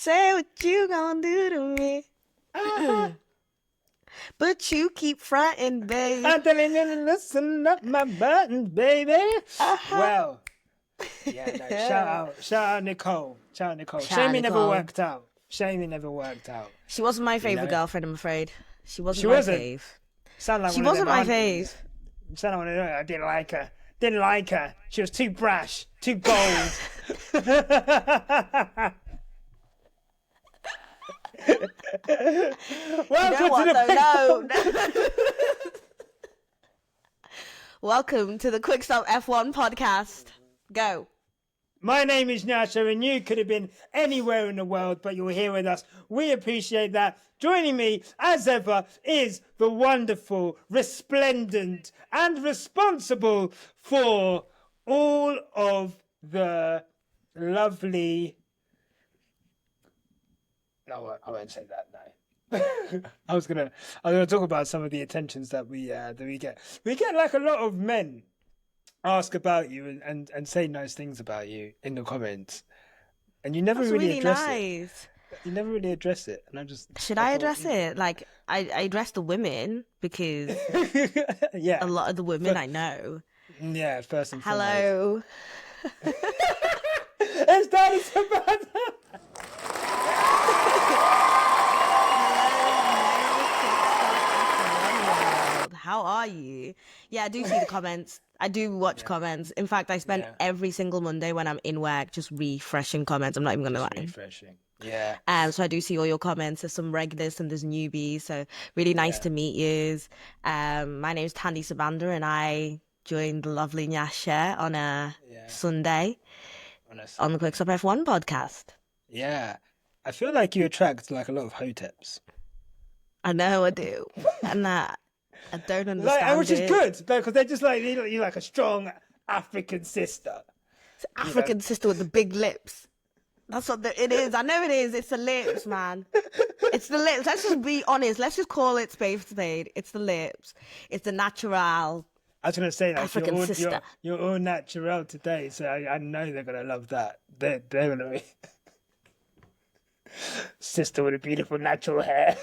Say what you gonna do to me. But you keep fronting, baby. I'm telling you to listen up my buttons, baby. Well, yeah, no, shout out Nicole. Shame it never worked out. She wasn't my favourite girlfriend, I'm afraid. She wasn't She my wasn't? fave. Sound like She one of wasn't them my aunties. fave. Sound like one of them. I didn't like her. She was too brash, too bold. Welcome to the Quick Stop F1 podcast. Go. My name is Nyasha, and you could have been anywhere in the world, but you're here with us. We appreciate that. Joining me, as ever, is the wonderful, resplendent, and responsible for all of the lovely... No, I won't say that, no. I was gonna talk about some of the attentions that we get. We get like a lot of men ask about you and say nice things about you in the comments, and you never really address it. You never really address it, and I address it? Like I address the women because yeah, a lot of the women I know. Yeah, first and hello. It's Tandy Samantha. How are you? Yeah, I do see the comments. I do watch comments. In fact, I spend every single Monday when I'm in work just refreshing comments. I'm not even going to lie. Refreshing. Yeah. So I do see all your comments. There's some regulars and there's newbies. So really nice to meet you. My name's Tandy Sabanda and I joined the lovely Nyasha on a Sunday on the Quick Stop F1 podcast. Yeah. I feel like you attract like a lot of hoteps. I know I do. And I don't understand which is good because they're just like you're like a strong African sister. It's African sister with the big lips. That's what it is. I know it is. It's the lips, man. It's the lips. Let's just be honest. Let's just call it spade for spade. It's the lips. It's the natural. I was going to say that African sister. You're all natural today, so I know they're going to love that. They're going to be sister with a beautiful natural hair.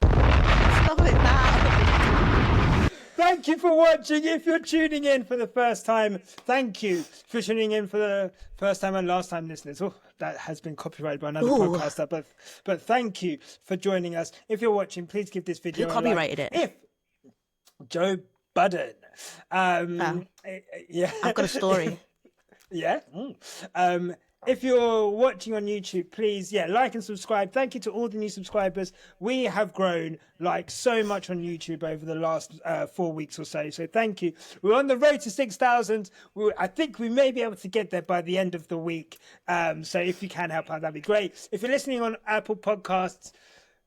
Stop it now. Thank you for watching. If you're tuning in for the first time, thank you for tuning in for the first time and last time listeners. Oh, that has been copyrighted by another podcaster, but thank you for joining us. If you're watching, please give this video Who copyrighted it? If Joe Budden. Yeah. I've got a story. Yeah. If you're watching on YouTube, please, like and subscribe. Thank you to all the new subscribers. We have grown like so much on YouTube over the last 4 weeks or so. So thank you. We're on the road to 6,000. I think we may be able to get there by the end of the week. So if you can help out, that'd be great. If you're listening on Apple Podcasts,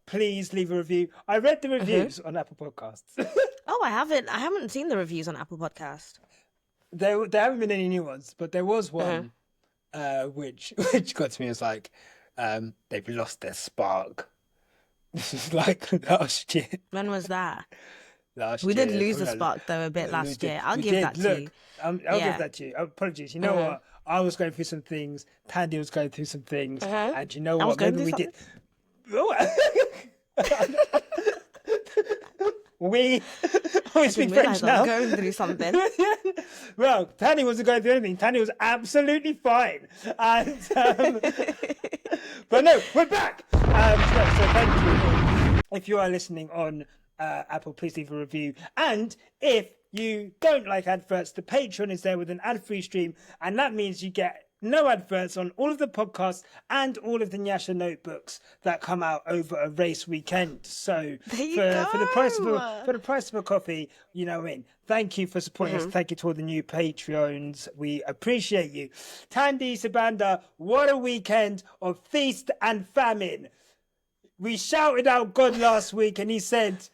please leave a review. I read the reviews on Apple Podcasts. Oh, I haven't seen the reviews on Apple Podcast. There haven't been any new ones, but there was one. Which got to me as like they've lost their spark. This is like last year. When was that? We did lose the spark though a bit last year. I'll give that to you. I'll give that to you. Apologies. You know what? I was going through some things. Tandy was going through some things, and you know what? Maybe we did. We speak French now. I'm going through something. Well, Tandy wasn't going through anything. Tandy was absolutely fine. And, but no, we're back. So thank you. If you are listening on Apple, please leave a review. And if you don't like adverts, the Patreon is there with an ad-free stream. And that means you get no adverts on all of the podcasts and all of the Nyasha notebooks that come out over a race weekend. So for the price of a coffee, you know what I mean. Thank you for supporting us. Thank you to all the new Patreons. We appreciate you. Tandy Sabanda, what a weekend of feast and famine. We shouted out God last week and he said,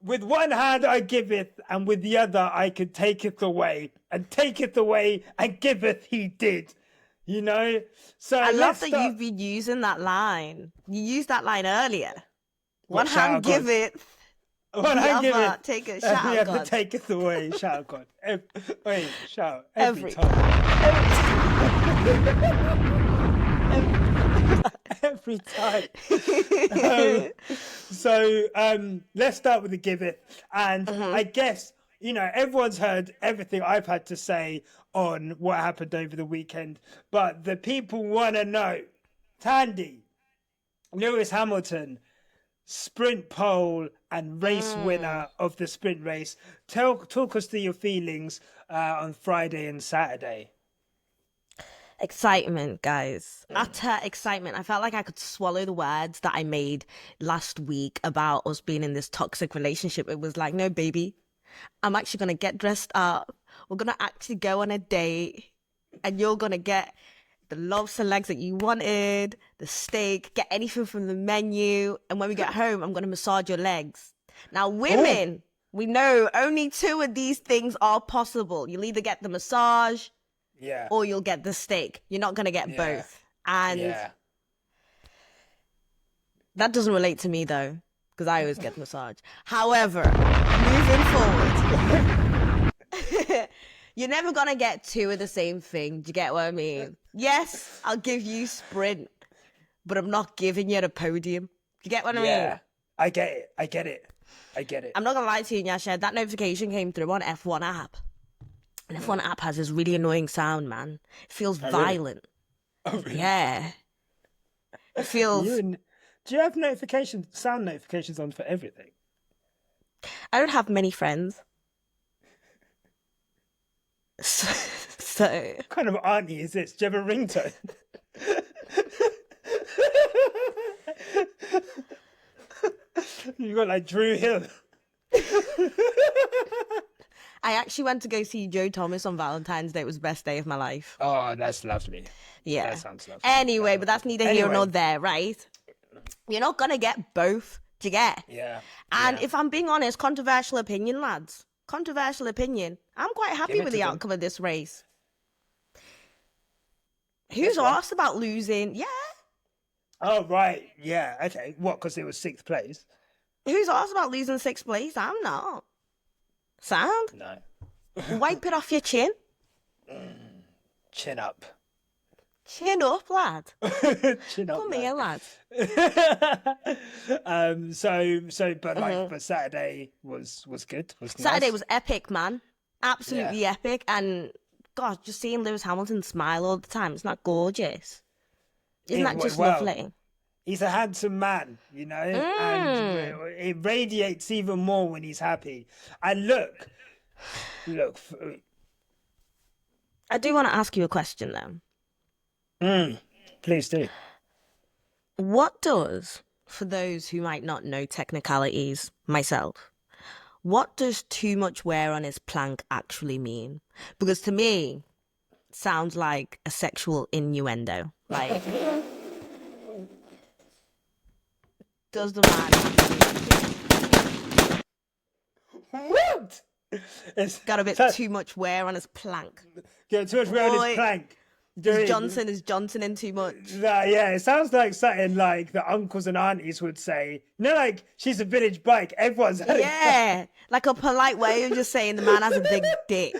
with one hand I giveth, and with the other I could taketh away. And taketh away, and giveth he did. You know? So I love that you've been using that line. You used that line earlier. One hand giveth. One hand giveth. Taketh, shout and the other God. Taketh away. Shout God. Shout. Every time. Every time. Let's start with the giveth. And I guess, everyone's heard everything I've had to say on what happened over the weekend. But the people want to know, Tandy, Lewis Hamilton, sprint pole and race winner of the sprint race. Talk us through your feelings on Friday and Saturday. Excitement, guys. Utter excitement. I felt like I could swallow the words that I made last week about us being in this toxic relationship. It was like, no, baby, I'm actually going to get dressed up. We're going to actually go on a date and you're going to get the lobster legs that you wanted, the steak, get anything from the menu. And when we get home, I'm going to massage your legs. Now, women, we know only 2 of these things are possible. You'll either get the massage or you'll get the steak. You're not going to get both. And that doesn't relate to me, though, because I always get the massage. However, moving forward, you're never going to get 2 of the same thing. Do you get what I mean? Yes, I'll give you sprint, but I'm not giving you the podium. Do you get what I mean? Yeah, I get it. I'm not going to lie to you, Nyasha. That notification came through on F1 app. And F1 app has this really annoying sound, man. It feels violent. Really? Oh, really? Yeah. It feels... Do you have sound notifications on for everything? I don't have many friends. So... What kind of auntie is this? Do you have a ringtone? You got like Drew Hill. I actually went to go see Joe Thomas on Valentine's Day. It was the best day of my life. Oh, that's lovely. Yeah. That sounds lovely. Anyway, but that's neither here nor there, right? You're not going to get both. Do you get? Yeah. And if I'm being honest, controversial opinion, lads. Controversial opinion. I'm quite happy with the outcome of this race. Who's asked about losing? Yeah. Oh, right. Yeah. Okay. What? Because it was 6th place? Who's asked about losing 6th place? I'm not. Sound? No. Wipe it off your chin. Chin up. Chin up, lad. Chin up. Come here, lad. But Saturday was good. Saturday was epic, man. Absolutely epic. And God, just seeing Lewis Hamilton smile all the time, it's not gorgeous. Isn't that just lovely? He's a handsome man, and it radiates even more when he's happy. And look. I do want to ask you a question, though. Please do. What does, for those who might not know technicalities, myself, what does too much wear on his plank actually mean? Because to me, it sounds like a sexual innuendo. Like... Does the man what? It's got a bit too much wear on his plank. Got too much wear on his plank. Is Johnsoning too much? Yeah, it sounds like something like the uncles and aunties would say. Like she's a village bike. Everyone's like a polite way of just saying the man has a big dick,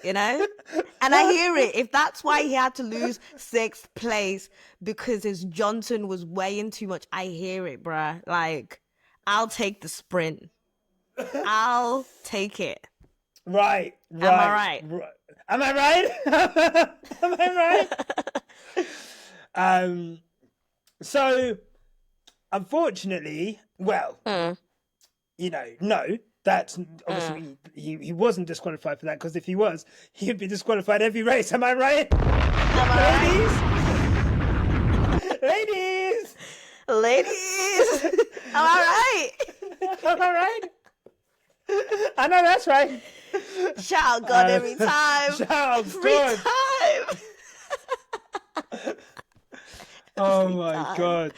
And I hear it. If that's why he had to lose 6th place because his Johnson was weighing too much, I hear it, bruh. Like, I'll take the sprint. I'll take it. Right. Am I right? Am I right? Am I right? So, unfortunately, no, that's obviously he wasn't disqualified for that, because if he was, he'd be disqualified every race. Am I right? Am I Ladies? Ladies? Am I right? Am I right? I know that's right. Shout out God every time. Shout out every God. time. Oh my God.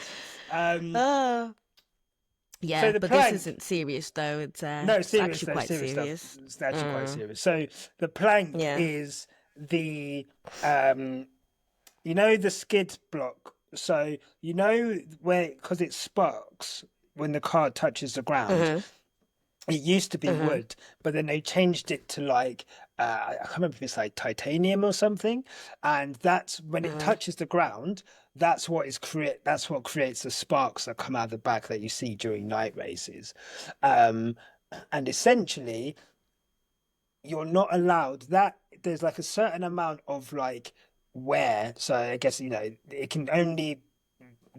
Yeah, so but this isn't serious though. It's actually quite serious. It's actually quite serious. So the plank is the the skid block. So where, because it sparks when the car touches the ground. It used to be wood, but then they changed it to like I can't remember if it's like titanium or something, and that's when it touches the ground. That's what That's what creates the sparks that come out the back that you see during night races, and essentially you're not allowed that. There's like a certain amount of like wear, so I guess it can only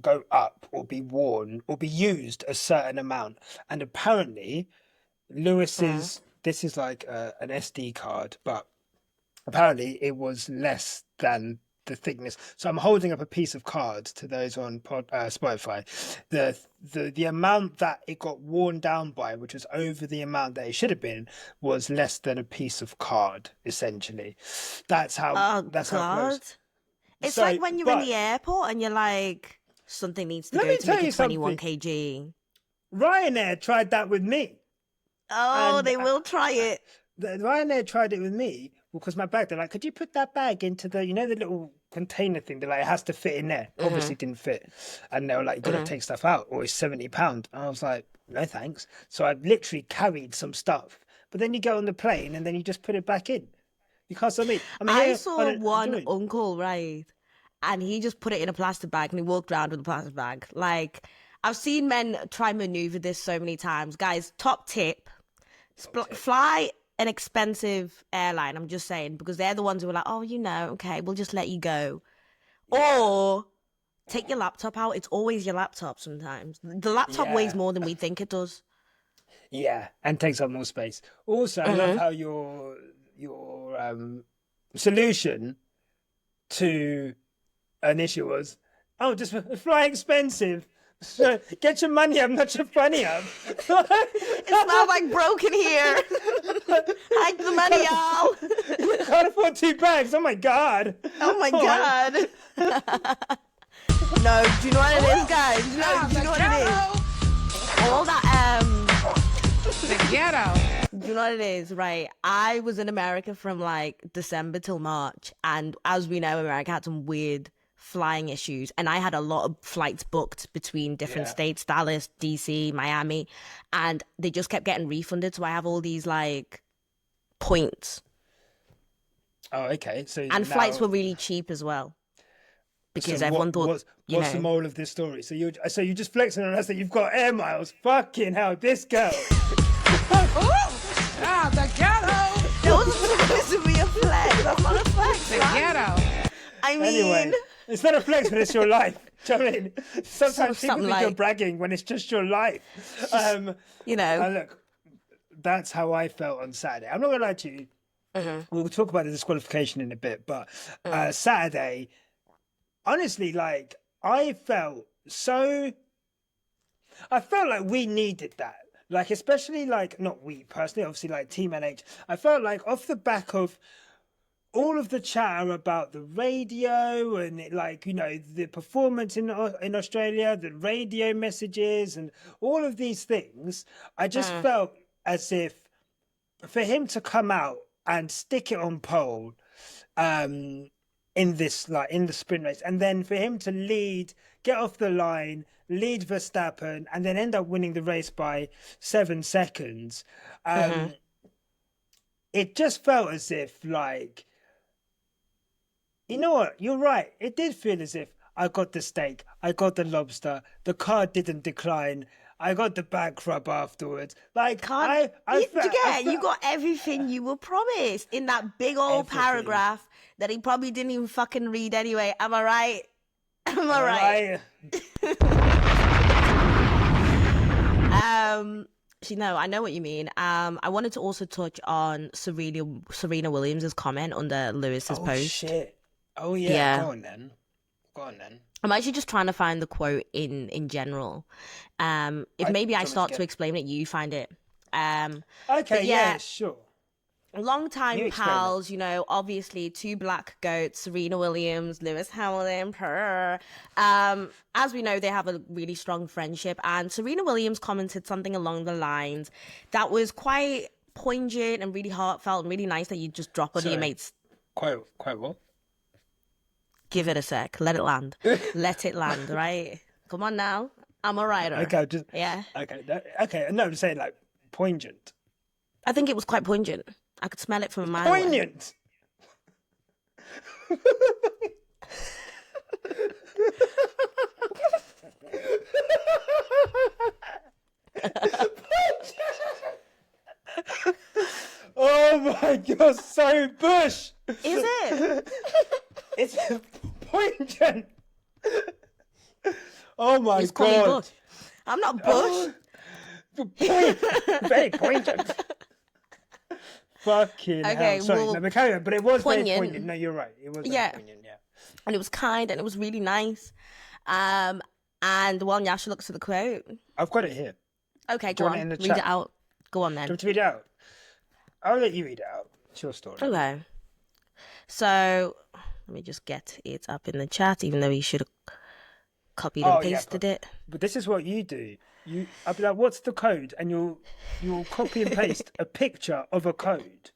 go up or be worn or be used a certain amount, and apparently Lewis's, this is like an SD card, but apparently it was less than the thickness. So I'm holding up a piece of card to those on Spotify. The amount that it got worn down by, which was over the amount that it should have been, was less than a piece of card. Essentially, that's how. Oh That's how God. close. It's So, like when you're in the airport and you're like, something needs to let go me to tell make you it 21 something. kg. Ryanair tried that with me. Oh, And they will try it. Ryanair tried it with me because my bag. They're like, "Could you put that bag into the, the little container thing? They're like, it has to fit in there. Obviously, didn't fit." And they were like, "You gotta take stuff out, or it's £70." I was like, "No, thanks." So I literally carried some stuff. But then you go on the plane and then you just put it back in. Because I'm I here saw one doing. uncle, right? And he just put it in a plastic bag and he walked around with a plastic bag. Like, I've seen men try maneuver this so many times. Guys, top tip, fly an expensive airline, I'm just saying, because they're the ones who are like, oh, okay, we'll just let you go. Yeah. Or take your laptop out. It's always your laptop sometimes. The laptop weighs more than we think it does. Yeah, and takes up more space. Also, I love how your solution to an issue was, oh, just fly expensive. So get your money up, not your funny up. It smells like broken here. Hide the money, y'all. Can't afford 2 bags. Oh my God. Oh my God. No, do you know what it is, guys? Do you know what it is? All that the ghetto. Do you know what it is? Right. I was in America from like December till March, and as we know, America had some weird flying issues, and I had a lot of flights booked between different states, Dallas, DC, Miami, and they just kept getting refunded. So I have all these like points. Oh, okay. So flights were really cheap as well, because everyone thought. What's the moral of this story? So you just flexing on us that you've got air miles. Fucking hell, this girl. The ghetto. That wasn't supposed to be a flex. That's not a flex. The ghetto. I mean, anyway, it's not a flex, but it's your life. Do you know what I mean? Sometimes people think you're bragging when it's just your life. Look, that's how I felt on Saturday. I'm not gonna lie to you. We'll talk about the disqualification in a bit, but Saturday, honestly, like I felt like we needed that. Like, especially like, not we personally, obviously like Team NH. I felt like off the back of all of the chatter about the radio and the performance in Australia, the radio messages and all of these things, I just felt as if for him to come out and stick it on pole in the sprint race, and then for him to lead, get off the line, lead Verstappen, and then end up winning the race by 7 seconds. It just felt as if, like, you know what? You're right. It did feel as if I got the steak, I got the lobster, the car didn't decline, I got the back rub afterwards. Like, you got everything you were promised in that big old paragraph that he probably didn't even fucking read anyway. Am I right? Am I right? I know what you mean. I wanted to also touch on Serena Williams' comment under Lewis's post. Oh shit! Oh yeah. Go on then. I'm actually just trying to find the quote in general. If maybe I start to explain it, you find it. Okay. Yeah. Sure. Long-time pals, obviously 2 black goats, Serena Williams, Lewis Hamilton, as we know, they have a really strong friendship, and Serena Williams commented something along the lines that was quite poignant and really heartfelt and really nice that you just drop on your mates. Quite what? Give it a sec. Let it land. Let it land, right? Come on now. I'm a writer. Okay, yeah. Okay. No, I'm just saying, like, poignant? I think it was quite poignant. I could smell it from a mile away. Poignant. Oh my God, so Bush. Is it? It's poignant. Oh my Just call me God. Bush. I'm not Bush. Very poignant. Fucking Okay, hell. Sorry, well, no, but carry on. But it was very poignant. poignant. No, you're right. It was very Yeah. poignant, yeah. And it was kind and it was really nice. And while Nyasha looks at the quote. I've got it here. Okay, Do go you want it on. in the Read chat? it out. Go on Do you then. want to read it out? I'll let you read it out. It's your story. Okay. So let me just get it up in the chat, even though he should have copied and pasted it. But this is what you do. I'll be like, what's the code? And you'll copy and paste a picture of a code.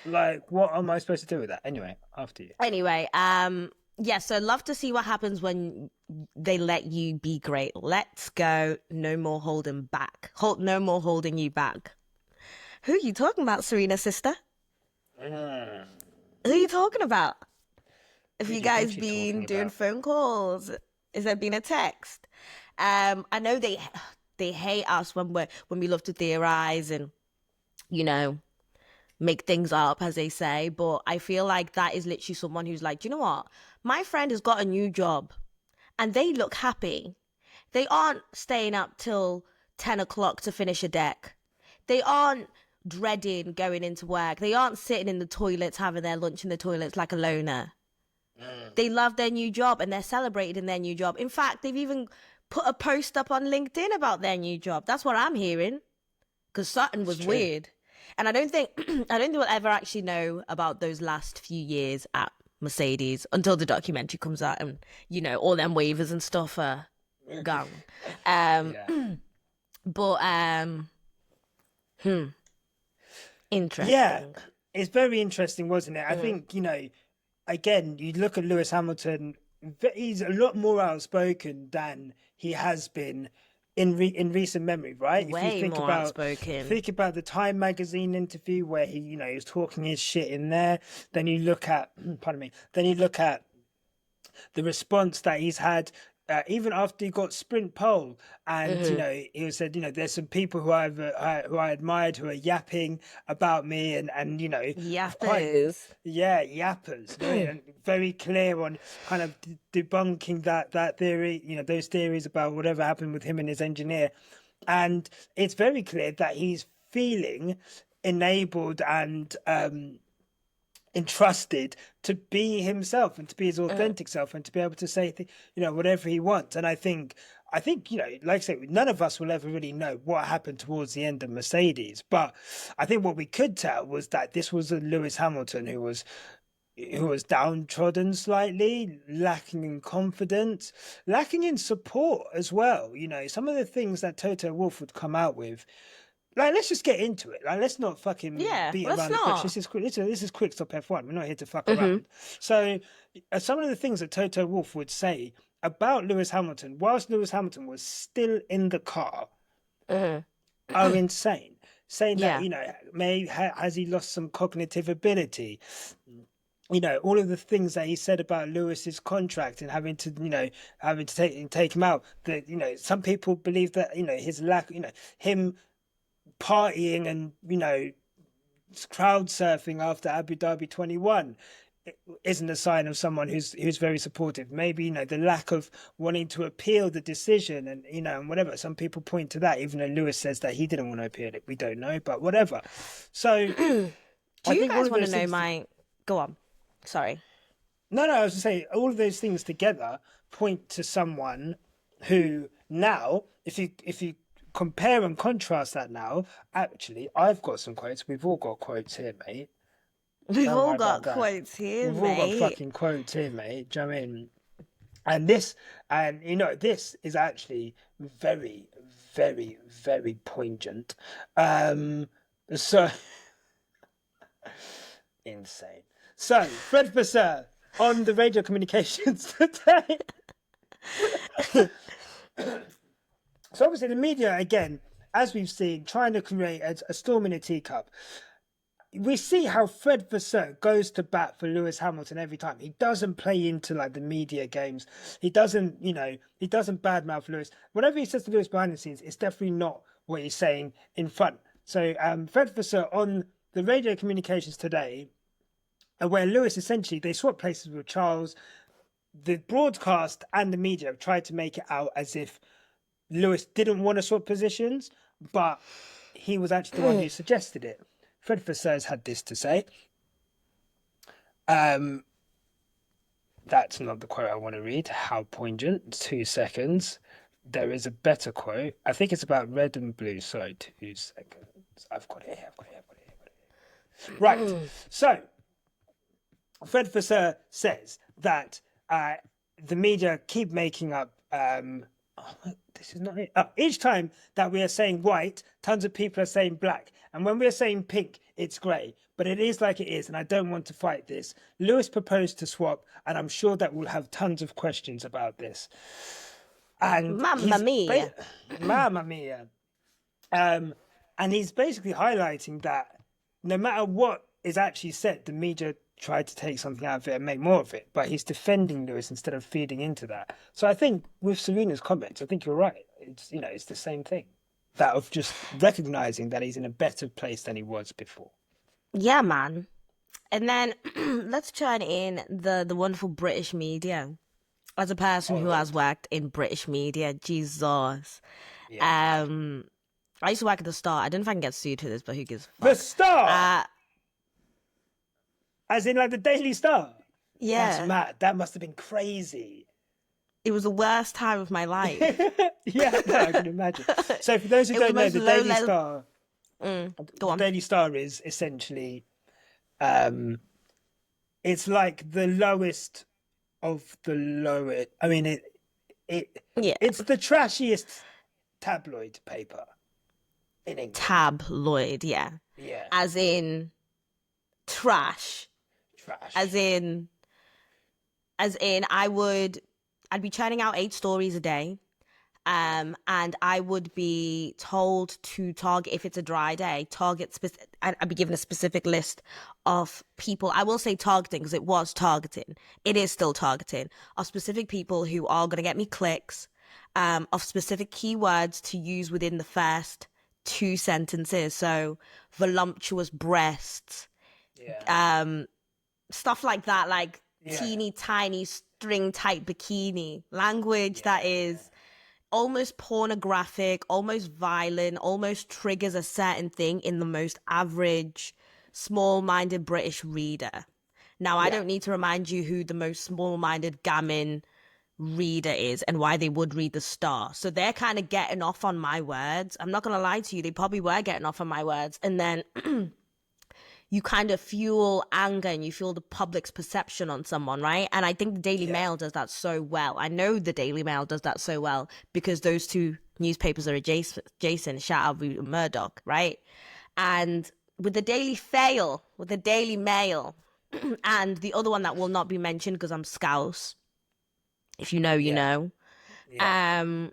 Like, what am I supposed to do with that? Anyway, after you. Anyway, yeah, so love to see what happens when they let you be great. Let's go. No more holding back. No more holding you back. Who are you talking about, Serena, sister? Who are you talking about? Have you guys been doing phone calls? Has there been a text? I know they hate us when we love to theorize and, you know, make things up, as they say. But I feel like that is literally someone who's like, do you know what? My friend has got a new job and they look happy. They aren't staying up till 10 o'clock to finish a deck. They aren't dreading going into work. They aren't sitting in the toilets having their lunch in the toilets like a loner. They love their new job and they're celebrating their new job. In fact, they've even put a post up on LinkedIn about their new job. That's what I'm hearing. Because Sutton was weird. And I don't think we'll ever actually know about those last few years at Mercedes until the documentary comes out and, you know, all them waivers and stuff are gone. But interesting. Yeah, it's very interesting, wasn't it? I think, you know, again, you look at Lewis Hamilton, he's a lot more outspoken than he has been in recent memory, right? Way if you think more about, outspoken. Think about the Time magazine interview where he, you know, he was talking his shit in there. Then you look at, pardon me, then you look at the response that he's had even after he got sprint pole, and you know, he said, you know, there's some people who I admired who are yapping about me, and you know, yappers, yappers, and very clear on kind of debunking that theory, you know, those theories about whatever happened with him and his engineer, and it's very clear that he's feeling enabled and entrusted to be himself and to be his authentic self and to be able to say, you know, whatever he wants. And I think, you know, like I say, none of us will ever really know what happened towards the end of Mercedes. But I think what we could tell was that this was a Lewis Hamilton who was downtrodden slightly, lacking in confidence, lacking in support as well. You know, some of the things that Toto Wolff would come out with, like, let's just get into it. Like, let's not fucking beat around the bush. This is quick stop F1. We're not here to fuck around. So, some of the things that Toto Wolff would say about Lewis Hamilton, whilst Lewis Hamilton was still in the car, are insane. Saying that, you know, has he lost some cognitive ability? You know, all of the things that he said about Lewis's contract and having to take him out. That, you know, some people believe that, you know, his lack, you know, him partying and, you know, crowd surfing after Abu Dhabi 21 isn't a sign of someone who's very supportive. Maybe, you know, the lack of wanting to appeal the decision and, you know, and whatever. Some people point to that, even though Lewis says that he didn't want to appeal it. We don't know, but whatever. So do you guys want to know my... Go on. Sorry. No, I was going to say, all of those things together point to someone who now, if you compare and contrast that now, actually, I've got some quotes. We've all got quotes here, mate. We've all got quotes here, mate. We've all got fucking quotes here, mate. Do you know what I mean? And you know, this is actually very, very, very poignant. So insane. So, Fred Vasseur on the radio communications today. So obviously the media, again, as we've seen, trying to create a storm in a teacup. We see how Fred Vasseur goes to bat for Lewis Hamilton every time. He doesn't play into like the media games. He doesn't, he doesn't badmouth Lewis. Whatever he says to Lewis behind the scenes, it's definitely not what he's saying in front. So Fred Vasseur on the radio communications today, where Lewis essentially, they swap places with Charles. The broadcast and the media have tried to make it out as if Lewis didn't want to swap positions, but he was actually the one who suggested it. Fred Vasseur's had this to say. That's not the quote I want to read. How poignant. 2 seconds. There is a better quote. I think it's about red and blue. Sorry, 2 seconds. I've got it here. Right. So, Fred Vasseur says that the media keep making up... this is not it. Each time that we are saying white, tons of people are saying black. And when we are saying pink, it's grey. But it is like it is, and I don't want to fight this. Lewis proposed to swap, and I'm sure that we'll have tons of questions about this. And Mamma mia. Mamma mia. And he's basically highlighting that no matter what is actually said, the media tried to take something out of it and make more of it. But he's defending Lewis instead of feeding into that. So I think with Serena's comments, I think you're right. It's it's the same thing. That of just recognising that he's in a better place than he was before. Yeah, man. And then let's turn in the wonderful British media. As a person who has worked in British media, Jesus. Yeah. I used to work at the Star. I don't know if I can get sued for this, but who gives a fuck? The Star? As in like the Daily Star? Yeah. That's mad. That must have been crazy. It was the worst time of my life. Yeah, no, I can imagine. So for those who don't know, the Daily Star... Go on. The Daily Star is essentially... it's like the lowest of the lowest. I mean, it's the trashiest tabloid paper in England. Tabloid, yeah. Yeah. As in trash. As in I'd be churning out 8 stories a day. And I would be told to target, if it's a dry day, I'd be given a specific list of people. I will say targeting because it was targeting. It is still targeting of specific people who are going to get me clicks, of specific keywords to use within the first 2 sentences. So voluptuous breasts, stuff like that, like teeny tiny string type bikini language that is almost pornographic, almost violent, almost triggers a certain thing in the most average, small-minded British reader. Now, I don't need to remind you who the most small-minded gammon reader is and why they would read the Star. So they're kind of getting off on my words. I'm not going to lie to you. They probably were getting off on my words. And then you kind of fuel anger and you fuel the public's perception on someone, right? And I think the Daily Mail does that so well. I know the Daily Mail does that so well because those 2 newspapers are adjacent. Shout out to Murdoch, right? And with the Daily Mail, and the other one that will not be mentioned because I'm Scouse. If you know, you know. Yeah.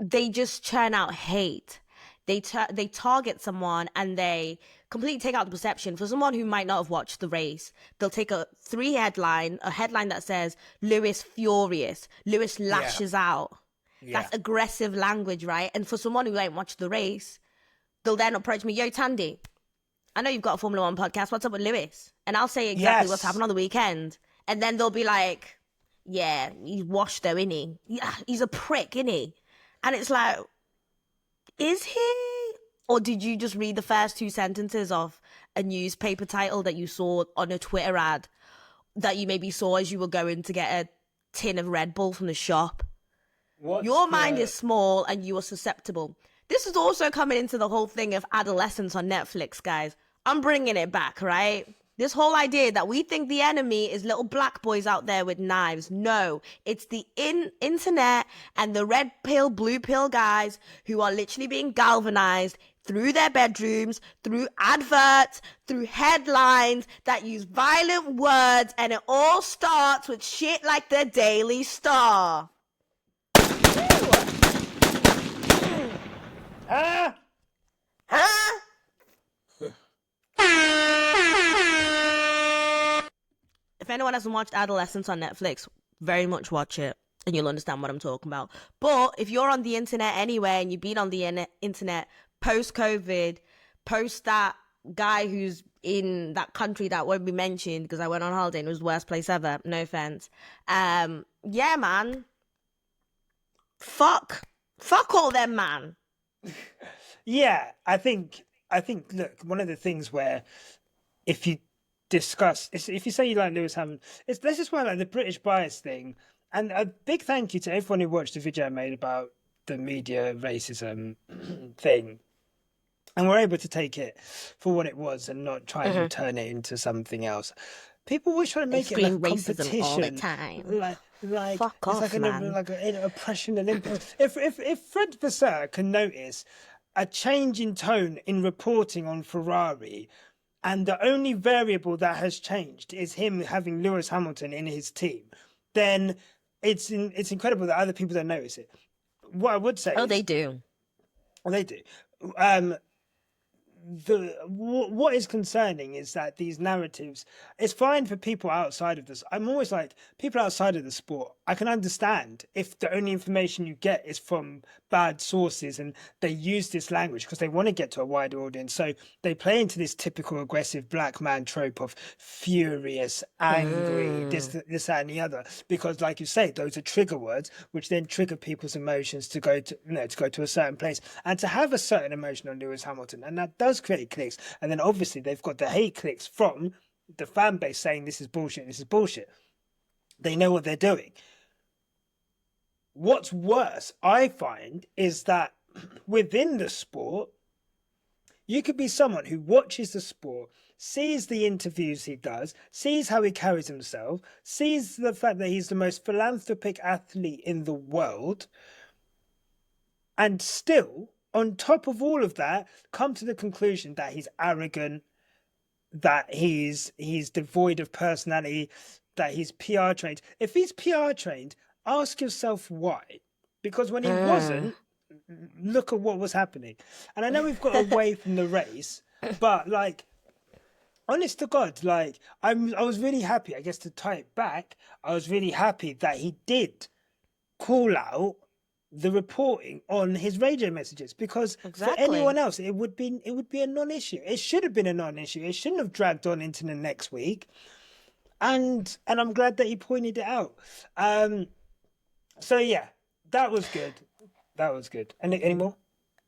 They just churn out hate. They target someone and they completely take out the perception. For someone who might not have watched the race, they'll take a headline that says Lewis furious, Lewis lashes out. That's aggressive language, right? And for someone who ain't watched the race, they'll then approach me, yo, Tandy, I know you've got a Formula 1 podcast. What's up with Lewis? And I'll say exactly what's happened on the weekend. And then they'll be like, yeah, he's washed though, innit? Yeah, he's a prick, innit? And it's like, is he? Or did you just read the first 2 sentences of a newspaper title that you saw on a Twitter ad that you maybe saw as you were going to get a tin of Red Bull from the shop? Your mind is small and you are susceptible. This is also coming into the whole thing of adolescence on Netflix, guys. I'm bringing it back, right? This whole idea that we think the enemy is little black boys out there with knives. No, it's the internet and the red pill, blue pill guys who are literally being galvanized through their bedrooms, through adverts, through headlines that use violent words, and it all starts with shit like the Daily Star. Huh? Huh? If anyone hasn't watched Adolescence on Netflix, very much watch it and you'll understand what I'm talking about. But if you're on the internet anyway and you've been on the internet post-COVID, post that guy who's in that country that won't be mentioned because I went on holiday and it was the worst place ever, no offense. Yeah, man. Fuck all them, man. Yeah, I think, look, one of the things where if you if you say you like Lewis Hamilton, this is why, like, the British bias thing. And a big thank you to everyone who watched the video I made about the media racism thing. And we're able to take it for what it was and not try and turn it into something else. People always try to make it like a competition all the time. Like Fuck it's off, like man. an oppression Olympics. if Fred Vasseur can notice a change in tone in reporting on Ferrari, and the only variable that has changed is him having Lewis Hamilton in his team, then it's incredible that other people don't notice it. What I would say They do. They do. What is concerning is that these narratives, it's fine for people outside of this. I'm always like, people outside of the sport, I can understand if the only information you get is from bad sources and they use this language because they want to get to a wider audience. So they play into this typical aggressive black man trope of furious, angry, this, that, and the other. Because, like you say, those are trigger words, which then trigger people's emotions to go to a certain place and to have a certain emotion on Lewis Hamilton. And that does create clicks. And then obviously they've got the hate clicks from the fan base saying this is bullshit, this is bullshit. They know what they're doing. What's worse, I find, is that within the sport, you could be someone who watches the sport, sees the interviews he does, sees how he carries himself, sees the fact that he's the most philanthropic athlete in the world, and still, on top of all of that, come to the conclusion that he's arrogant, that he's devoid of personality, that he's PR trained. If he's PR trained, ask yourself why. Because when he wasn't, look at what was happening. And I know we've got away from the race, but, like, honest to God, like, I was really happy, I guess, to tie it back, I was really happy that he did call out the reporting on his radio messages, because for anyone else it would be a non-issue. It should have been a non-issue. It shouldn't have dragged on into the next week. And I'm glad that he pointed it out. So yeah, that was good. That was good. Any more?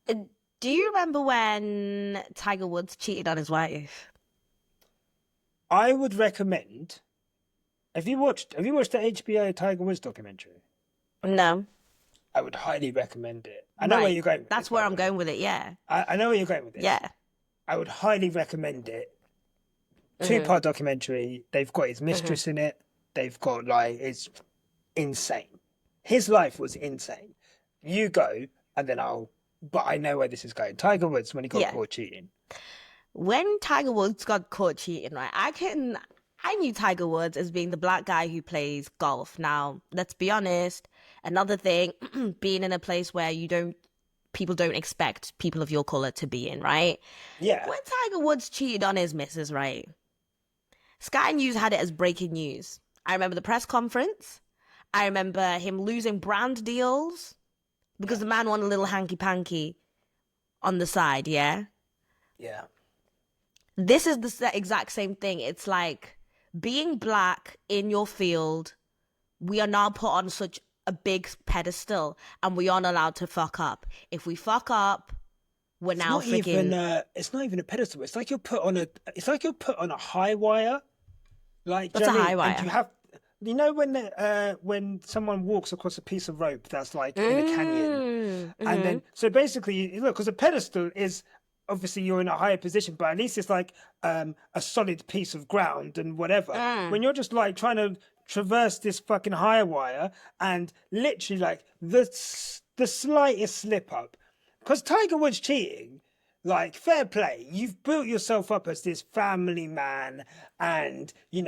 Do you remember when Tiger Woods cheated on his wife? I would recommend. Have you watched the HBO Tiger Woods documentary? No. I would highly recommend it. I know where you're going with That's this, where I'm going with it, yeah. I know where you're going with it. Yeah. I would highly recommend it. 2-part documentary. They've got his mistress in it. They've got, like, it's insane. His life was insane. You go, and then but I know where this is going. Tiger Woods, when he got caught cheating. When Tiger Woods got caught cheating, right, I knew Tiger Woods as being the black guy who plays golf. Now, let's be honest, another thing, being in a place where people don't expect people of your color to be in, right? Yeah. When Tiger Woods cheated on his missus, right, Sky News had it as breaking news. I remember the press conference. I remember him losing brand deals because the man wanted a little hanky-panky on the side, yeah? Yeah. This is the exact same thing. It's like being black in your field, we are now put on such a big pedestal and we aren't allowed to fuck up. If we fuck up, we're now freaking... It's not even a pedestal. It's like you're put on a high wire. Like, what's a high wire? And you have... You know when someone walks across a piece of rope that's like in a canyon, and then so basically, look, because a pedestal is obviously you're in a higher position, but at least it's like a solid piece of ground and whatever. When you're just like trying to traverse this fucking high wire and literally like the slightest slip up, because Tiger Woods cheating. Like, fair play. You've built yourself up as this family man, and do you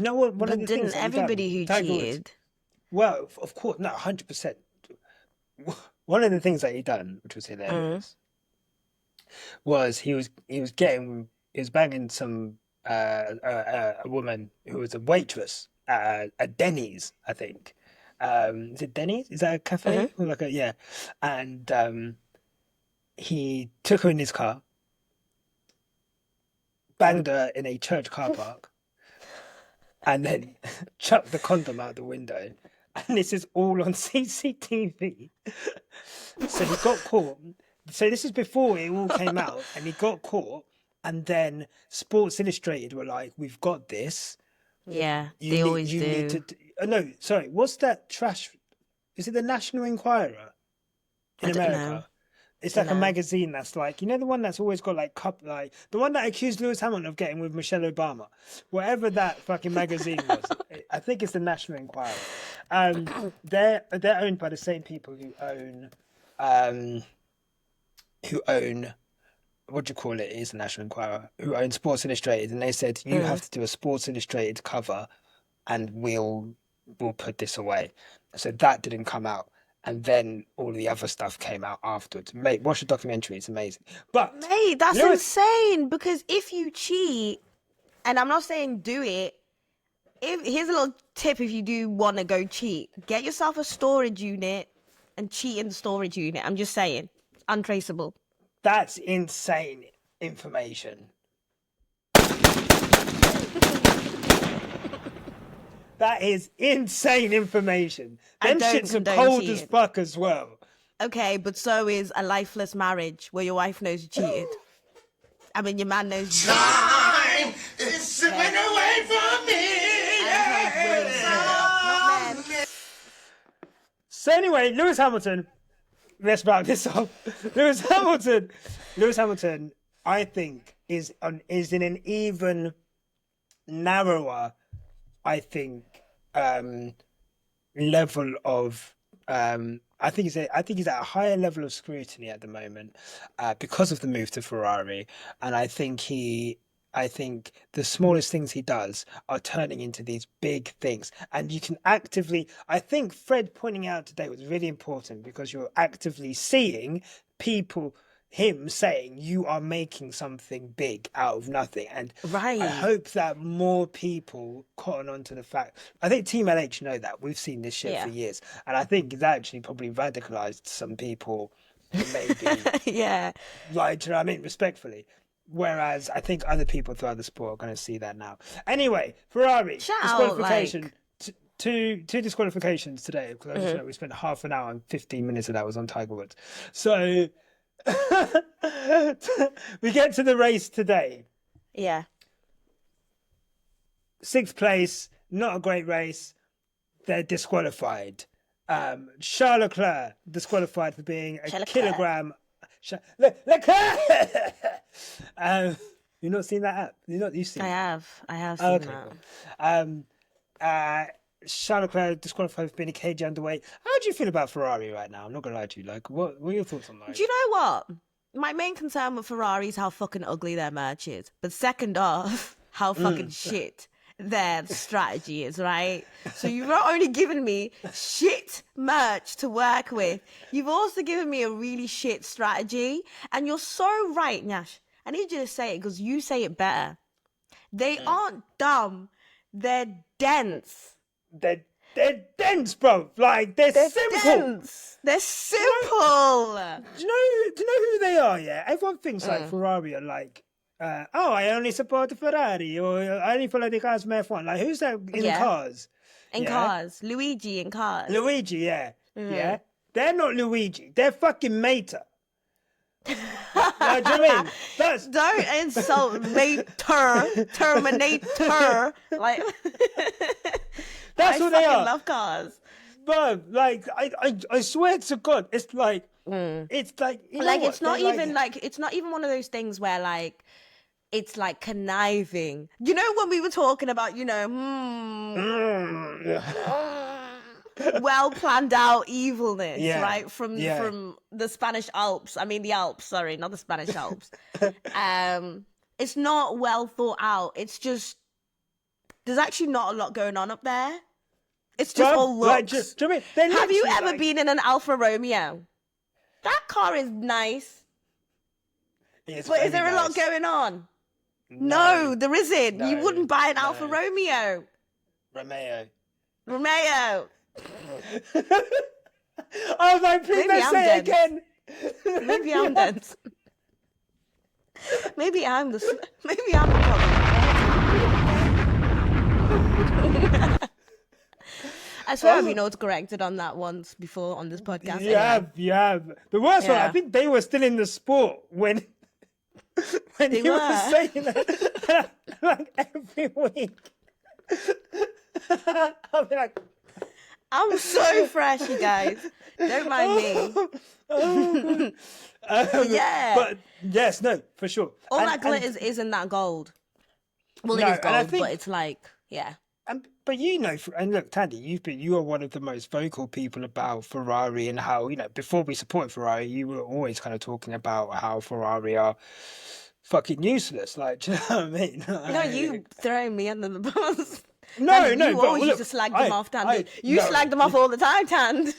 know what? One of the things didn't everybody who cheated? Well, of course, no, 100%. One of the things that he done, which was hilarious, was he was banging some a woman who was a waitress at Denny's, I think. Is it Denny's? Is that a cafe? Or like a, yeah. And he took her in his car, banged her in a church car park, and then chucked the condom out the window. And this is all on CCTV. So he got caught. So this is before it all came out, and he got caught. And then Sports Illustrated were like, "We've got this." Yeah, they always do. Need to, no, sorry. What's that trash? Is it the National Enquirer in America? Know. It's like a magazine that's like, you know, the one that's always got like the one that accused Lewis Hamilton of getting with Michelle Obama, whatever that fucking magazine was. I think it's the National Enquirer. They're owned by the same people who own what do you call it? It is the National Enquirer, who own Sports Illustrated, and they said you have to do a Sports Illustrated cover, and we'll put this away. So that didn't come out. And then all the other stuff came out afterwards. Mate, watch the documentary. It's amazing. But mate, that's insane. Because if you cheat, and I'm not saying do it, here's a little tip if you do want to go cheat. Get yourself a storage unit and cheat in the storage unit. I'm just saying. Untraceable. That's insane information. That is insane information. Them shits are cold as fuck as well. Okay, but so is a lifeless marriage where your wife knows you cheated. I mean, your man knows you cheated. Time is slipping away from me. Not men. So anyway, Lewis Hamilton. Let's wrap this up. Lewis Hamilton, I think, is in an even narrower, I think, level of I think he's at a higher level of scrutiny at the moment because of the move to Ferrari, and I think the smallest things he does are turning into these big things, and you can actively. I think Fred pointing out today was really important because you're actively seeing him saying you are making something big out of nothing, and right. I hope that more people cotton on to the fact. I think Team LH know that. We've seen this shit for years, and I think it's actually probably radicalized some people who maybe like, do you know what I mean, respectfully. Whereas I think other people throughout the sport are going to see that now. Anyway, Ferrari disqualification. Two disqualifications today because I just know we spent half an hour and 15 minutes of that was on Tiger Woods. So we get to the race today. Yeah. 6th place, not a great race. They're disqualified. Charles Leclerc disqualified for being a kilogram. Leclerc. You've not seen that app? You've seen it? I have seen that. Charles Leclerc disqualified for being a kg underweight. How do you feel about Ferrari right now? I'm not gonna lie to you. Like, what are your thoughts on that? Do you know what? My main concern with Ferrari is how fucking ugly their merch is. But second off, how fucking shit their strategy is, right? So you've not only given me shit merch to work with, you've also given me a really shit strategy. And you're so right, Nyash. I need you to say it because you say it better. They aren't dumb. They're dense. They're dense, bro. Like, they're simple. Dense. They're simple. Do you know who they are, yeah? Everyone thinks like Ferrari are like, I only support the Ferrari, or I only follow the cars from F1. Like, who's that in cars? In cars. Luigi in cars. Luigi, yeah. Yeah. They're not Luigi. They're fucking Mater. Like, do you know what I mean? Don't insult Mater. Terminator. Like, that's what they are. I love cars. Bro, like, I swear to God, it's like, it's like, you know like, what? it's not even it's not even one of those things where like, it's like conniving. You know, when we were talking about, well planned out evilness, right? From the Spanish Alps. I mean, the Alps, sorry, not the Spanish Alps. It's not well thought out. It's just, there's actually not a lot going on up there. It's just all looks. Like, have you ever been in an Alfa Romeo? That car is nice. It's But is very there a lot nice. going on? No, there isn't. You No, wouldn't buy an no. Alfa Romeo. Romeo. Romeo. I was like, please Maybe don't I'm say it dense. again. Maybe I'm dense. Maybe I'm the problem. I swear I've been autocorrected on that once before on this podcast. You have. The worst one, I Yeah. think they were still in the sport when They he was were. saying that like every week. I'll be like, I'm so fresh, you guys. Don't mind me. Yeah. But yes, no, for sure. All And- that glitters isn't that gold. Well, No, it is and I gold, think- but it's like, yeah. But and look, Tandy, you are one of the most vocal people about Ferrari and how, before we supported Ferrari, you were always kind of talking about how Ferrari are fucking useless. Like, do you know what I mean? No, you throwing me under the bus. No, Tandy, no, you but always look, used to slag them off, Tandy. You no. slag them off all the time, Tand.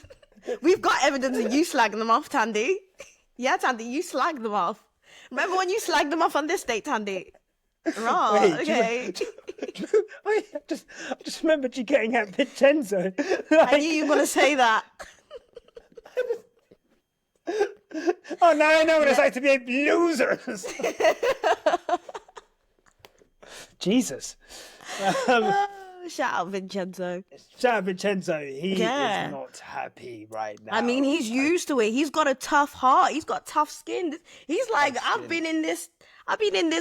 We've got evidence of you slagging them off, Tandy. Yeah, Tandy, you slag them off. Remember when you slagged them off on this date, Tandy? Right, Wait, okay. I just remembered you getting at Vincenzo. I knew you were going to say that. Oh, now I know what it's like to be losers. Jesus. Oh, shout out Vincenzo. Shout out Vincenzo. He Yeah. is not happy right now. I mean, he's used to it. He's got a tough heart. He's got tough skin. He's like, I've been in this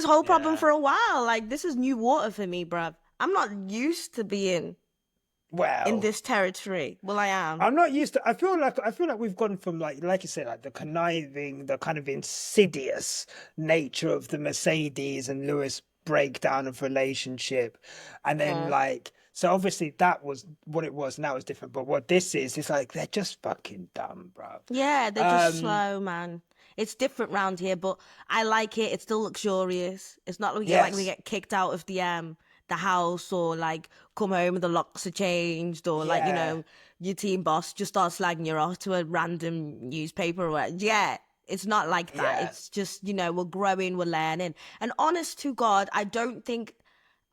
whole problem for a while. Like, this is new water for me, bruv. I'm not used to being in this territory. Well, I am. I'm not used to. I feel like we've gone from like you said, like the conniving, the kind of insidious nature of the Mercedes and Lewis breakdown of relationship, and then so obviously that was what it was. Now it's different, but what this is like they're just fucking dumb, bro. Yeah, they're just slow, man. It's different round here, but I like it. It's still luxurious. It's not like we get kicked out of the house, or like come home and the locks are changed, or like, your team boss just starts slagging you off to a random newspaper or whatever. Yeah, it's not like that. Yeah. It's just, we're growing, we're learning. And honest to God, I don't know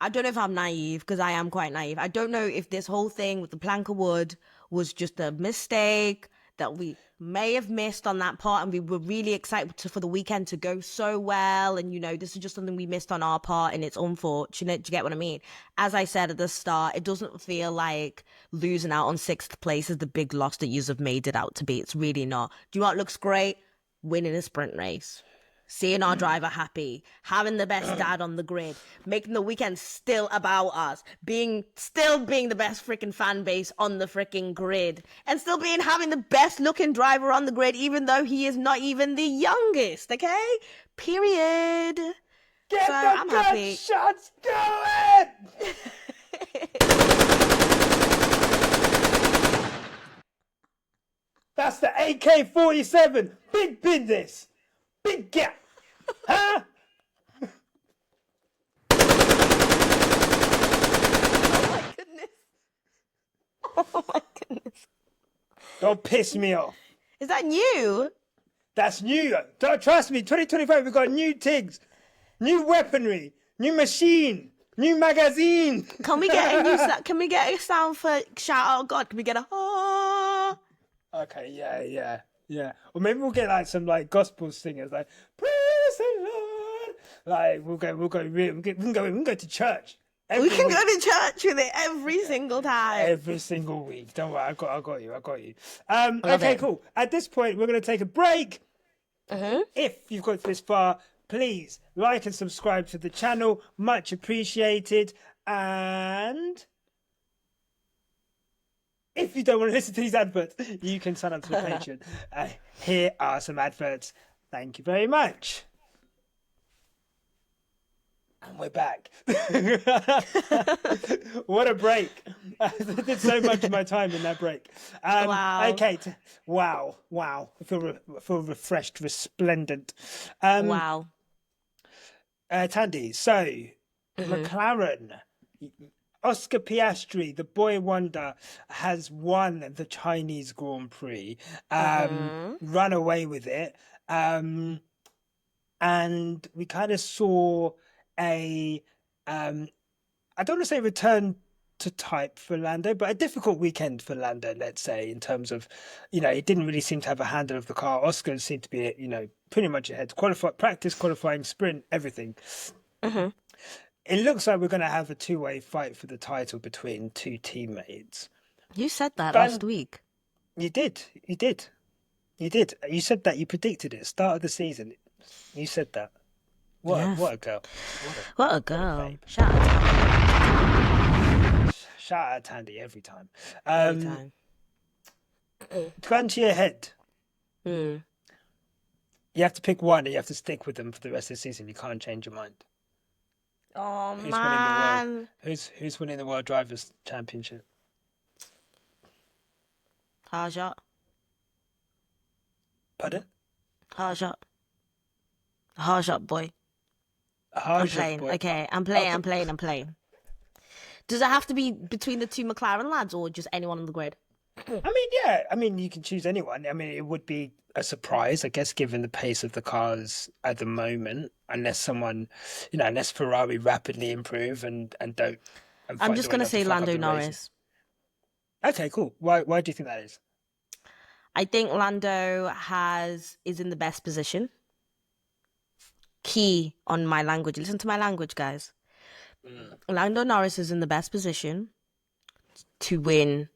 if I'm naive, because I am quite naive. I don't know if this whole thing with the plank of wood was just a mistake that we may have missed on that part, and we were really excited for the weekend to go so well, and this is just something we missed on our part, and it's unfortunate. Do you get what I mean? As I said at the start, it doesn't feel like losing out on 6th place is the big loss that yous have made it out to be. It's really not. Do you know what looks great? Winning a sprint race, seeing our driver happy, having the best dad on the grid, making the weekend still about us, still being the best freaking fan base on the freaking grid, and still having the best looking driver on the grid, even though he is not even the youngest. Okay, period. Get So, the I'm happy. shots going. That's the AK-47. Big business. Big gap. Huh? Oh my goodness. Don't piss me off. Is that new? That's new. Don't trust me. 2025, we've got new things, new weaponry, new machine, new magazine. Can we get a new can we get a sound for shout out God? Can we get a Okay, yeah. Or maybe we'll get like some like gospel singers, like praise the Lord. Like we can go to church. We can go to church with it every single time. Every single week. Don't worry, I got you. Love Okay, it. cool. At this point, we're going to take a break. Mm-hmm. If you've got this far, please like and subscribe to the channel. Much appreciated. And if you don't want to listen to these adverts, you can sign up to the Patreon. Here are some adverts. Thank you very much. And we're back. What a break. I did so much of my time in that break. Wow. Okay. Wow. I feel refreshed, resplendent. Wow. Tandy, so McLaren, Oscar Piastri, the boy wonder, has won the Chinese Grand Prix, run away with it. and we kind of saw a, I don't want to say return to type for Lando, but a difficult weekend for Lando, let's say, in terms of, he didn't really seem to have a handle of the car. Oscar seemed to be, pretty much ahead. Practice, qualifying, sprint, everything. Mhm. It looks like we're going to have a two-way fight for the title between two teammates. You said that But last week. you did. You said that. You predicted it. Start of the season. You said that. What a girl. What a girl. babe. Shout out Shout out Tandy every time. to her every time. Gun to your head. Mm. You have to pick one and you have to stick with them for the rest of the season. You can't change your mind. Oh, Who's man. winning the world? Who's winning the World Drivers' Championship? Harshot. Pardon? Harshot. Harshot, boy. I'm playing. Boy. Okay, I'm playing. Does it have to be between the two McLaren lads or just anyone on the grid? I mean, you can choose anyone. I mean, it would be a surprise, I guess, given the pace of the cars at the moment, unless unless Ferrari rapidly improve and don't. And I'm find just a way going to not say fuck up Lando the Norris. races. Okay, cool. Why do you think that is? I think Lando is in the best position. Key on my language. Listen to my language, guys. Lando Norris is in the best position to win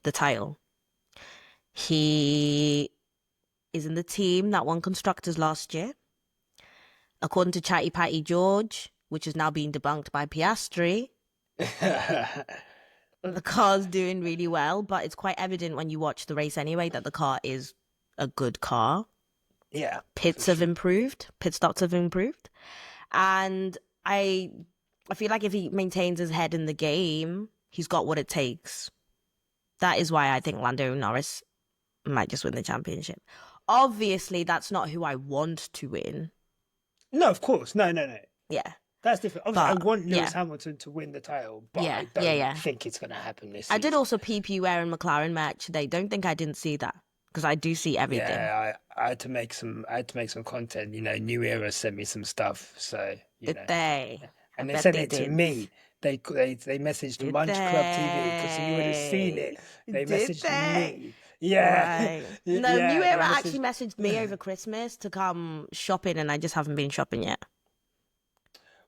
the title. He is in the team that won Constructors last year. According to Chatty Patty George, which is now being debunked by Piastri, the car's doing really well, but it's quite evident when you watch the race anyway that the car is a good car. Yeah. Pit stops have improved. And I feel like if he maintains his head in the game, he's got what it takes. That is why I think Lando Norris might just win the championship. Obviously, that's not who I want to win. No, of course. No. Yeah. That's different. Obviously, But, I want Lewis yeah. Hamilton to win the title, but Yeah, I don't yeah. think it's going to happen this I season. did also peep you wearing McLaren match today. Don't think I didn't see that because I do see everything. Yeah, I had to make some content. New Era sent me some stuff, so Did they? and I they bet sent they it to did. me. They messaged Did Munch Club TV because you would have seen it. They Did messaged they? me. Yeah. Right. No, Yeah, New they Era actually messaged me over Christmas to come shopping, and I just haven't been shopping yet.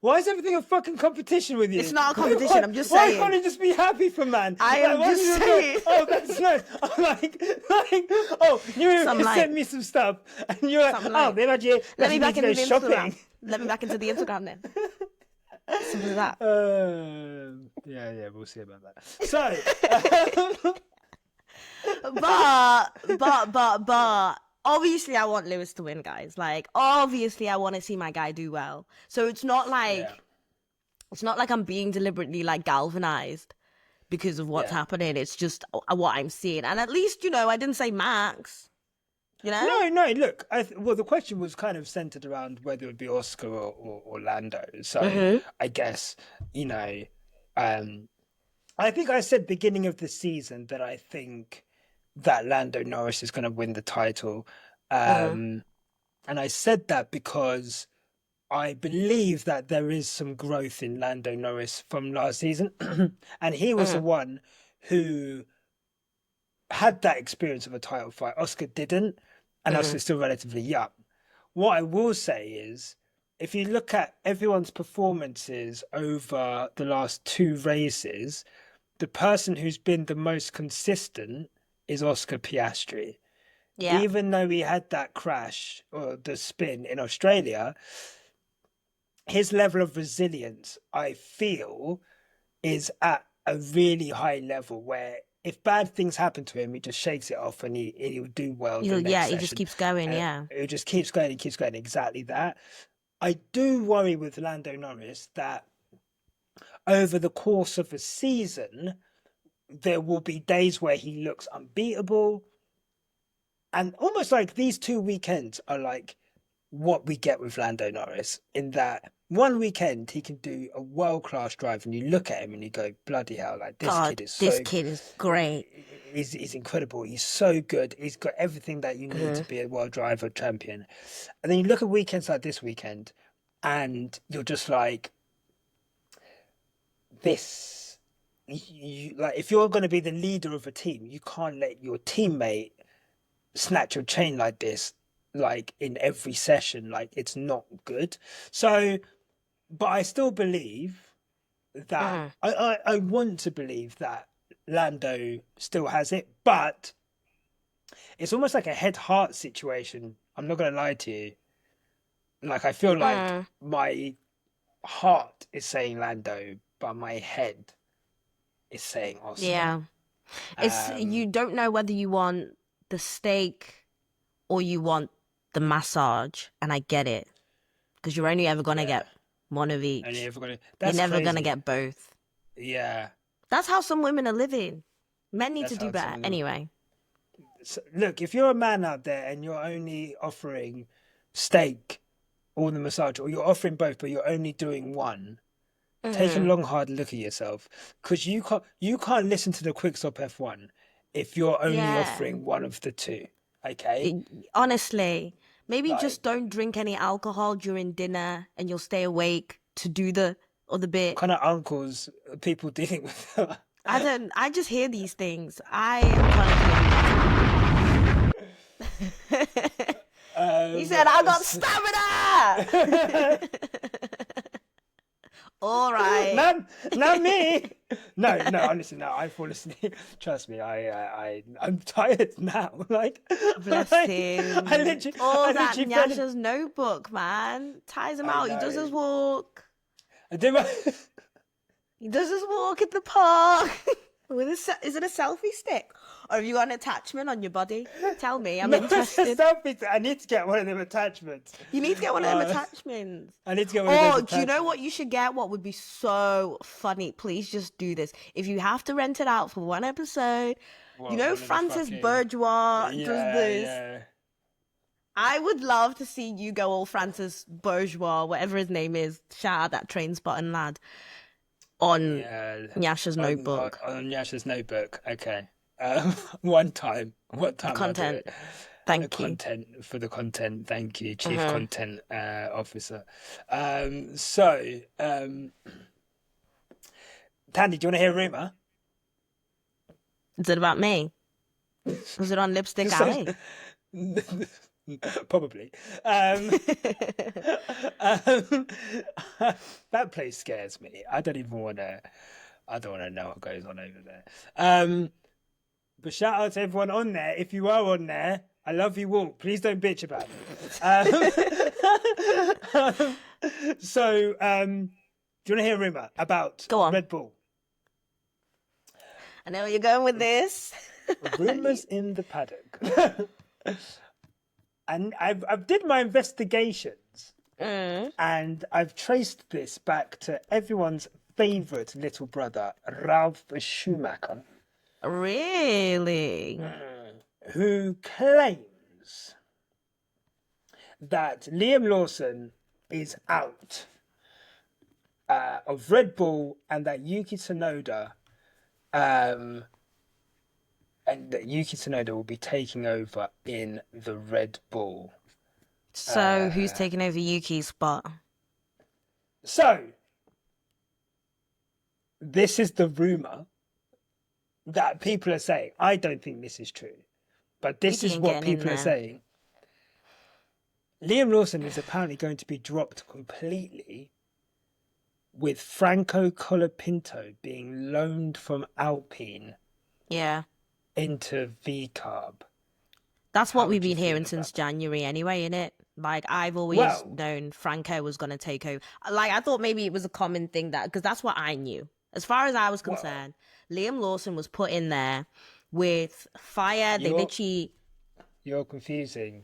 Why is everything a fucking competition with you? It's not a competition, I'm just Why saying. can't you just be happy for man? I am why just do you go, saying. oh, that's nice. I'm like, New Era Something sent like- me some stuff, and you're like, Something oh, like- they might Let me back into the shopping. Instagram. Let me back into the Instagram then. Simple as that. Yeah, we'll see about that. So, But obviously I want Lewis to win, guys. Like, obviously I want to see my guy do well. So it's not like I'm being deliberately like galvanized because of what's happening. It's just what I'm seeing. And at least, I didn't say Max. No. Look, the question was kind of centered around whether it would be Oscar or Lando. So I guess I think I said beginning of the season that I think that Lando Norris is going to win the title, and I said that because I believe that there is some growth in Lando Norris from last season, and he was the one who had that experience of a title fight. Oscar didn't, and Oscar's still relatively young. What I will say is, if you look at everyone's performances over the last two races, the person who's been the most consistent is Oscar Piastri. Yeah. Even though he had that crash or the spin in Australia, his level of resilience, I feel, is at a really high level where if bad things happen to him, he just shakes it off and he'll do well. He just keeps going, He just keeps going and keeps going. Exactly that. I do worry with Lando Norris that over the course of a season, there will be days where he looks unbeatable. And almost like these two weekends are like what we get with Lando Norris, in that one weekend he can do a world-class drive and you look at him and you go, bloody hell, like this God, kid is this so kid is great. He's incredible. He's so good. He's got everything that you need to be a world driver champion. And then you look at weekends like this weekend and you're just like, this, like, if you're going to be the leader of a team, you can't let your teammate snatch your chain like this, like in every session. Like, it's not good. So, but I still believe that I want to believe that Lando still has it, but it's almost like a head-heart situation. I'm not going to lie to you. Like, I feel like my heart is saying Lando, but my head is saying Oscar. Yeah. It's you don't know whether you want the steak or you want the massage, and I get it. Because you're only ever going to get one of each. You're never going to get both. Yeah. That's how some women are living. Men need to do better. Anyway. So, look, if you're a man out there and you're only offering steak or the massage, or you're offering both, but you're only doing one, take a long, hard look at yourself. Because you can't listen to the Quick Stop F1 if you're only offering one of the two. Okay? Honestly, maybe just don't drink any alcohol during dinner and you'll stay awake to do the other bit. Kind of uncles people dealing with. I just hear these things. I am trying to he said, I got stamina! All right. Not me. No, honestly, no, I fall asleep. Trust me, I'm tired now. Like, bless him. That Nyasha's notebook, man. Tires him out. He does his walk. He does his walk in the park. Is it a selfie stick? Or have you got an attachment on your body? Tell me, I'm interested. I need to get one of them attachments. You need to get one of them attachments. I need to get one of those attachments. Do you know what you should get? What would be so funny? Please just do this. If you have to rent it out for one episode, you know Francis Bourgeois does this. Yeah. I would love to see you go all Francis Bourgeois, whatever his name is. Shout out that train spotting lad. On Nyasha's notebook. On Nyasha's notebook, okay. One time. Content. Thank you. Content for the content. Thank you, Chief Content Officer. Tandy, do you want to hear a rumor? Is it about me? Was it on Lipstick Alley? Probably. That place scares me. I don't want to know what goes on over there. But shout out to everyone on there. If you are on there, I love you all. Please don't bitch about me. So, do you want to hear a rumor about Red Bull? I know where you're going with this. Rumors in the paddock. And I've did my investigations, and I've traced this back to everyone's favourite little brother, Ralf Schumacher. Really? Who claims that Liam Lawson is out of Red Bull, and that Yuki Tsunoda will be taking over in the Red Bull. So, who's taking over Yuki's spot? So, this is the rumour that people are saying. I don't think this is true, but this is what people are saying. Liam Lawson is apparently going to be dropped completely, with Franco Colapinto being loaned from Alpine. Yeah. Into V-Carb. That's what we've been hearing since January anyway, innit? Like, I've always known Franco was going to take over. Like, I thought maybe it was a common thing because that's what I knew. As far as I was concerned, Liam Lawson was put in there with fire. You're confusing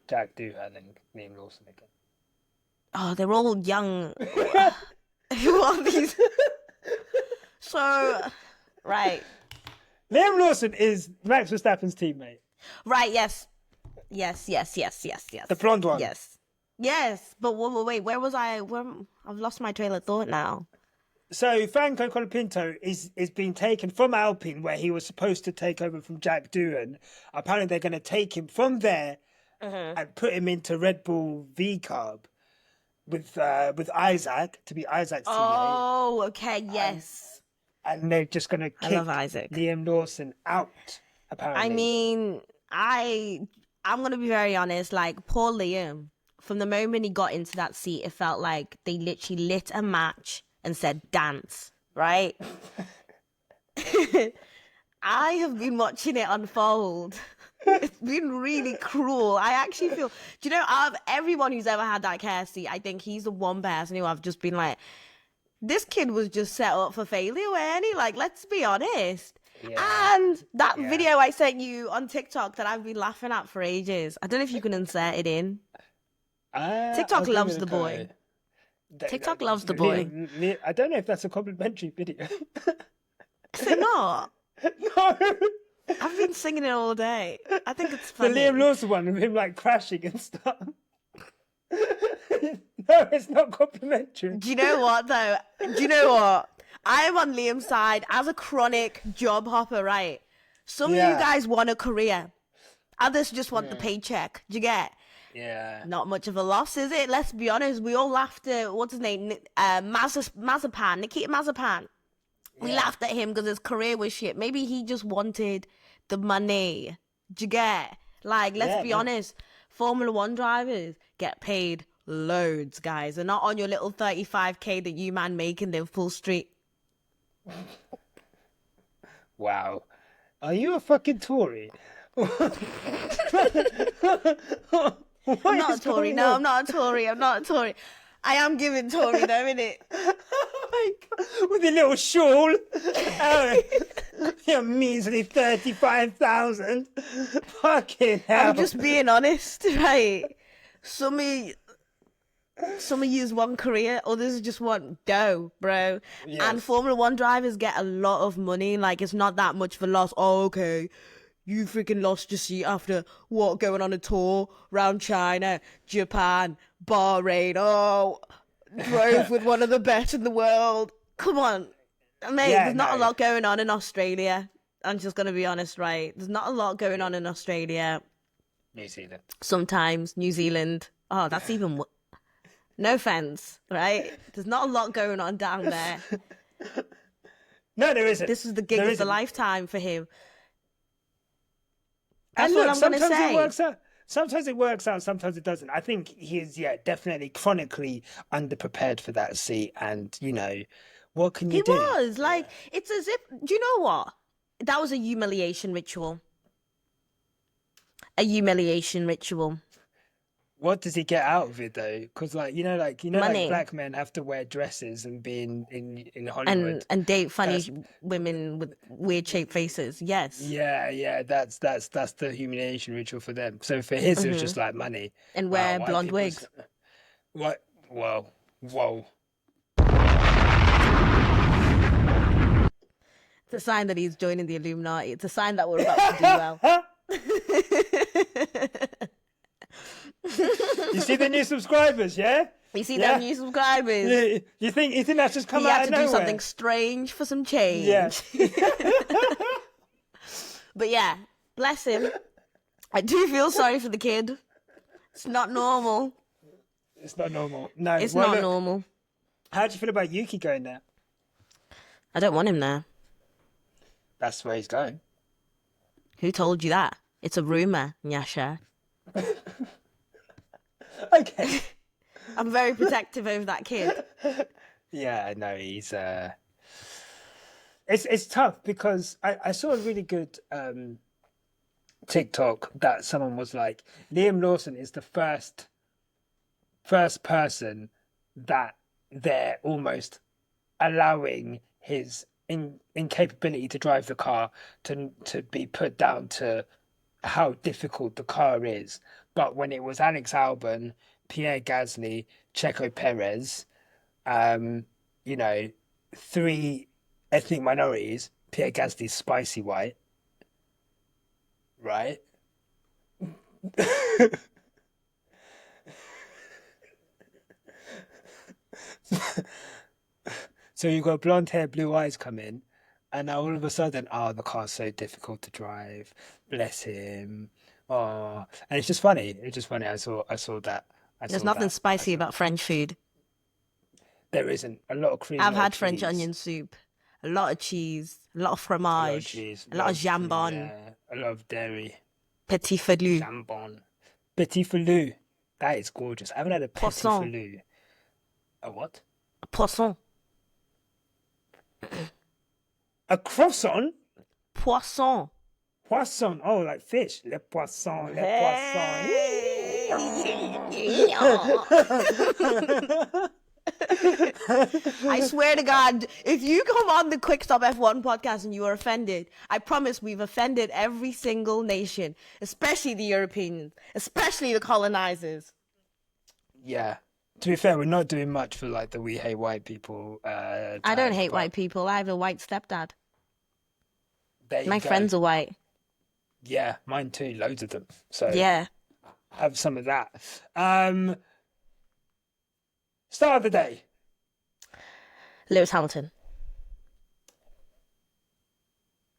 Jack Doohan and Liam Lawson again. Oh, they're all young. Who are these? So, right. Liam Lawson is Max Verstappen's teammate. Right, yes. The blonde one. Yes. Yes, but wait, where was I? I've lost my trail of thought now. So Franco Colapinto is being taken from Alpine, where he was supposed to take over from Jack Doohan. Apparently, they're going to take him from there and put him into Red Bull V Carb with Isaac to be Isaac's teammate. Oh, okay, yes. And they're just going to I love kick Isaac. Liam Lawson out. Apparently, I mean, I'm gonna be very honest. Like poor Liam, from the moment he got into that seat, it felt like they literally lit a match and said dance, right? I have been watching it unfold. It's been really cruel. I actually feel, do you know, out of everyone who's ever had that care seat, I think he's the one person who I've just been like, this kid was just set up for failure, weren't he? Like, let's be honest. Yeah. And that video I sent you on TikTok that I've been laughing at for ages, I don't know if you can insert it in. TikTok loves the boy. TikTok loves the boy. I don't know if that's a complimentary video. Is it not? No. I've been singing it all day. I think it's The funny. Liam Lawson one of him like crashing and stuff. No, it's not complimentary. Do you know what though? Do you know what? I am on Liam's side as a chronic job hopper, right? Some of you guys want a career. Others just want the paycheck. Do you get? Yeah. Not much of a loss, is it? Let's be honest. We all laughed at, what's his name? Mazepan, Nikita Mazepan. We laughed at him because his career was shit. Maybe he just wanted the money. Do you get? Like, let's be honest. Formula One drivers get paid loads, guys. They're not on your little 35k that you man make in Liverpool Street. Wow. Are you a fucking Tory? I'm not a Tory. No, I'm not a Tory. I'm not a Tory. I am giving Tory though, innit? With a little shawl. Oh, your measly 35,000. Fucking hell. I'm just being honest, right? Some of you want career, others just want dough, bro. Yes. And Formula One drivers get a lot of money. Like, it's not that much of a loss. Oh, okay. You freaking lost your seat after what, going on a tour around China, Japan, Bahrain. Oh, drove with one of the best in the world. Come on. Mate, there's not a lot going on in Australia. I'm just going to be honest, right? There's not a lot going on in Australia. New Zealand. Sometimes New Zealand. Oh, that's even... No offense, right? There's not a lot going on down there. No, there isn't. This was the gig of the lifetime for him. And That's look, what I'm going to sometimes say. it works out. Sometimes it works out, sometimes it doesn't. I think he's, definitely chronically underprepared for that seat. And, you know, what can you do? He was. Like, it's as if... Do you know what? That was a humiliation ritual. A humiliation ritual. What does he get out of it though? Because Money. like black men have to wear dresses and be in Hollywood And date funny women with weird shaped faces. Yes. Yeah, that's the humiliation ritual for them. So for his, it was just like money And wear white blonde people's- wigs. What? Whoa. It's a sign that he's joining the Illuminati. It's a sign that we're about to do well. You see the new subscribers, yeah? You see them new subscribers? You think that's just come He out had of to do nowhere? something strange for some change. Yeah. But yeah, bless him. I do feel sorry for the kid. It's not normal. It's not normal. No, It's well, not look, normal. How do you feel about Yuki going there? I don't want him there. That's where he's going. Who told you that? It's a rumor, Nyasha. Okay. I'm very protective over that kid. Yeah, no, he's it's tough because I saw a really good TikTok that someone was like, Liam Lawson is the first person that they're almost allowing his incapability to drive the car to be put down to how difficult the car is. But when it was Alex Albon, Pierre Gasly, Checo Perez, three ethnic minorities, Pierre Gasly's spicy white, right? So you've got blonde hair, blue eyes come in, and now all of a sudden, oh, the car's so difficult to drive. Bless him. Oh, and it's just funny. It's just funny. I saw that. There's nothing spicy about French food. There isn't. A lot of cream. I've had French onion soup, a lot of cheese, a lot of fromage, a lot of jambon. Yeah, a lot of dairy. Petit falou. Jambon. Petit falou. That is gorgeous. I haven't had a petit Poisson. falou. A what? A poisson. A croissant? Poisson. Poisson. Oh, like fish. Le poisson. Le poisson. I swear to God, if you come on the Quick Stop F1 podcast and you are offended, I promise we've offended every single nation, especially the Europeans, especially the colonizers. Yeah. To be fair, we're not doing much for like the We Hate White People. I don't hate white people. I have a white stepdad. There you My go. friends are white. Yeah, mine too. Loads of them. So Yeah. have some of that. Star of the day. Lewis Hamilton.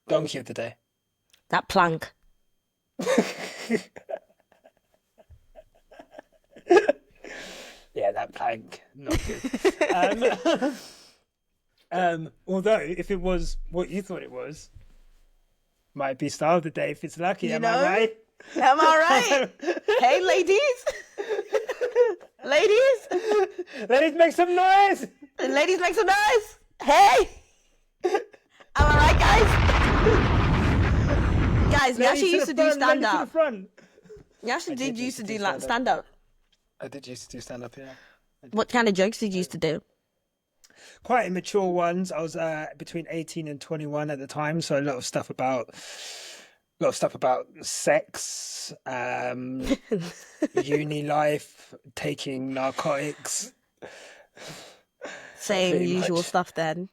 Donkey of the day. That plank. Yeah, that plank. Not good. Although, if it was what you thought it was, might be star of the day if it's lucky. Am I right? Am I right? Hey, ladies. Ladies. Ladies, make some noise. Ladies, make some noise. Hey. Am I right, guys? Guys, Ladies Nyasha used to do ladies stand to the up. front. Nyasha did used used to to do do stand up. I did used to do stand up, yeah. What kind of jokes did you used to do? Quite immature ones. I was between 18 and 21 at the time, so a lot of stuff about sex, uni life, taking narcotics. Same Pretty usual much. stuff then.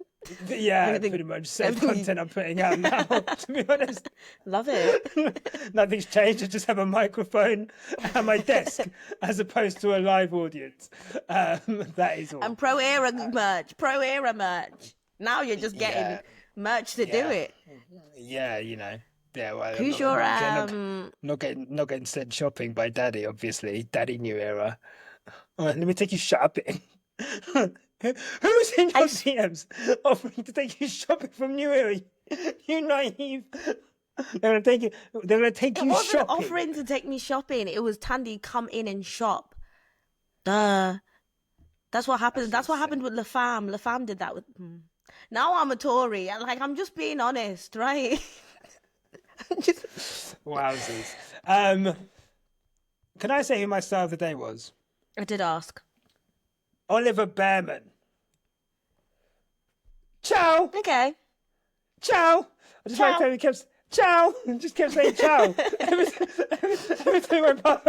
Yeah, Everything- pretty much same everything- content I'm putting out now, to be honest. Love it. Nothing's changed. I just have a microphone at my desk as opposed to a live audience. That is all. And pro era merch. Pro era merch. Now you're just getting Yeah. merch to do Yeah. it. Yeah, you know. Yeah, well, Who's your not getting sent shopping by Daddy, obviously. Daddy new era. All right, let me take you shopping. Who's in your DMs offering to take you shopping from New Era? You naive. They're gonna take It you wasn't shopping. offering to take me shopping. It was Tandy, come in and shop. Duh. That's what happened. That's what happened with La Femme. La Femme did that with. Now I'm a Tory. I'm just being honest, right? Wowzers. Can I say who my star of the day was? I did ask. Oliver Behrman. Ciao. Okay. Ciao. I just like how he kept ciao. Just kept saying ciao. every time he went past.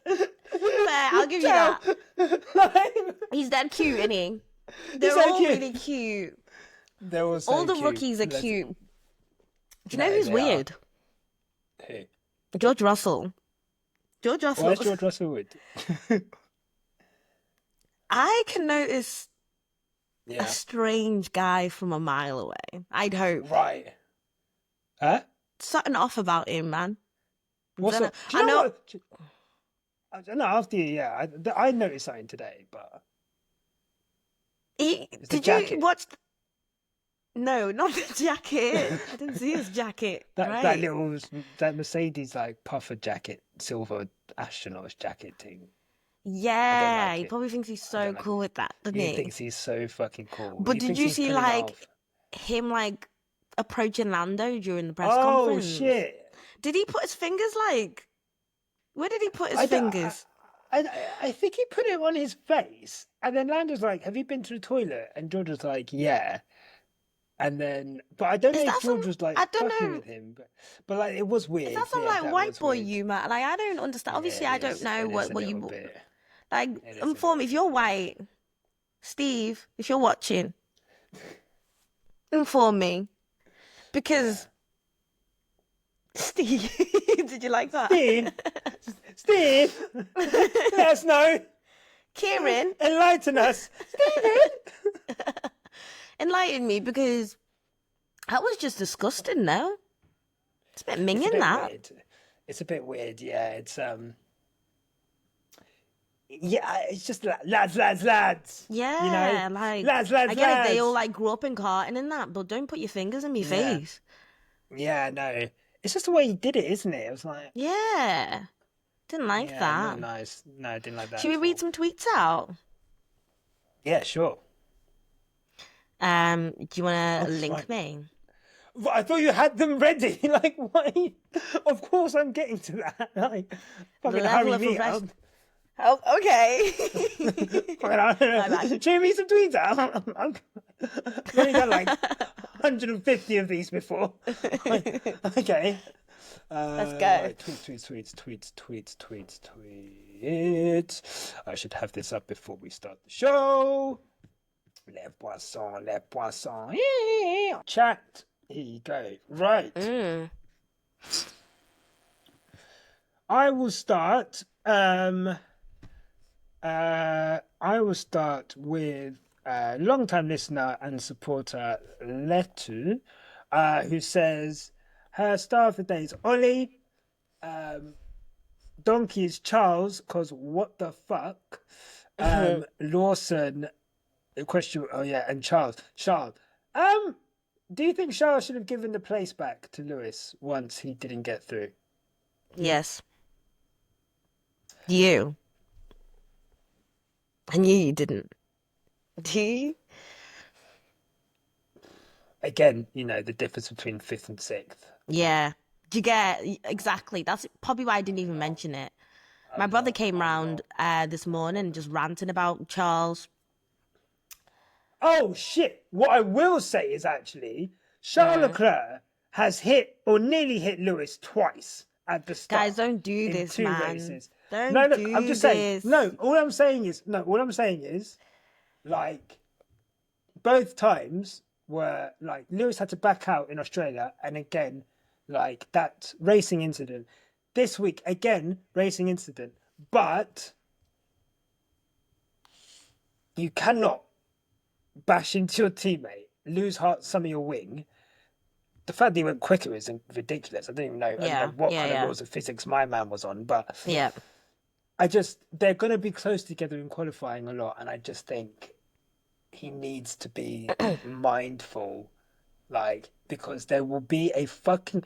Fair, I'll give you Ciao. that. He's that cute, isn't he? They're so all cute. really cute. They were so All the cute. rookies are Let's- cute. Do you No, know who's they are. weird? Who? George Russell. George Russell. Where's George Russell Wood? I can notice Yeah. a strange guy from a mile away. I'd hope. Right. Huh? Something off about him, man. What's Dunno. up? Do you I know know. what? I don't know. After you, yeah, I noticed something today, but He, the did jacket. you watch? No, not the jacket. I didn't see his jacket. that Right. that Mercedes like puffer jacket, silver astronaut jacket thing. Yeah, like he it. probably thinks he's I so don't like cool with that, doesn't He he? thinks he's so fucking cool. But He did thinks you he's see pulling it like off. him approaching Lando during the press Oh conference? shit! Did he put his fingers where did he put his I don't- fingers? I think he put it on his face, and then Lando's like, "Have you been to the toilet?" And George was like, "Yeah." And then, but I don't Is know that if George some- was like I don't fucking know. with him, but like it was weird. Is that some Yeah, that white was boy weird. humor? I don't understand. Obviously, Yeah, I it don't is. know It is what a you little bit. like. It is a Inform me if you're white, Steve. If you're watching, inform me because Steve. Did you like that? Steve, let us know. Kieran. Enlighten us, Stephen. Enlighten me, because that was just disgusting, no? It's a bit minging, that. Weird. It's a bit weird, yeah. It's yeah, it's just lads. Yeah, You know, like lads. I get it. They all like grew up in karting and that, but don't put your fingers in my face. Yeah, no. It's just the way he did it, isn't it? It was like, Yeah, didn't like yeah, that. not nice. No, I didn't like that. Should we at read all. some tweets out? Yeah, sure. Do you want Oh, to link fine. me? But I thought you had them ready. Like, why? Of course, I'm getting to that. Like, fucking level hurry of me refresh- up. Oh, okay. Should we read some tweets out? I've only done like 150 of these before. Okay. Let's go. Right, tweets. I should have this up before we start the show. Les poissons. Chat. Here you go. Right. I will start. I will start with long-time listener and supporter Letu, who says her star of the day is Ollie. Donkey is Charles, because what the fuck? Lawson, question. Oh yeah, and Charles. Do you think Charles should have given the place back to Lewis once he didn't get through? Yes. You. I knew you didn't. Do you? Again, you know, the difference between fifth and sixth. Yeah. Do you get exactly? That's probably why I didn't even mention it. My brother came round this morning just ranting about Charles. Oh shit! What I will say is actually Charles Leclerc has hit or nearly hit Lewis twice at the start. Guys, don't do in this, 2 man. races. Don't No, look, do I'm just this. saying. No, all I'm saying is, like, both times were like Lewis had to back out in Australia, and again, like that racing incident. This week again, racing incident, but you cannot bash into your teammate, lose some of your wing. The fact that he went quicker is ridiculous. I don't even know, I don't know what kind of rules of physics my man was on, but Yeah. they're going to be close together in qualifying a lot, and I just think he needs to be mindful, like, because there will be a fucking,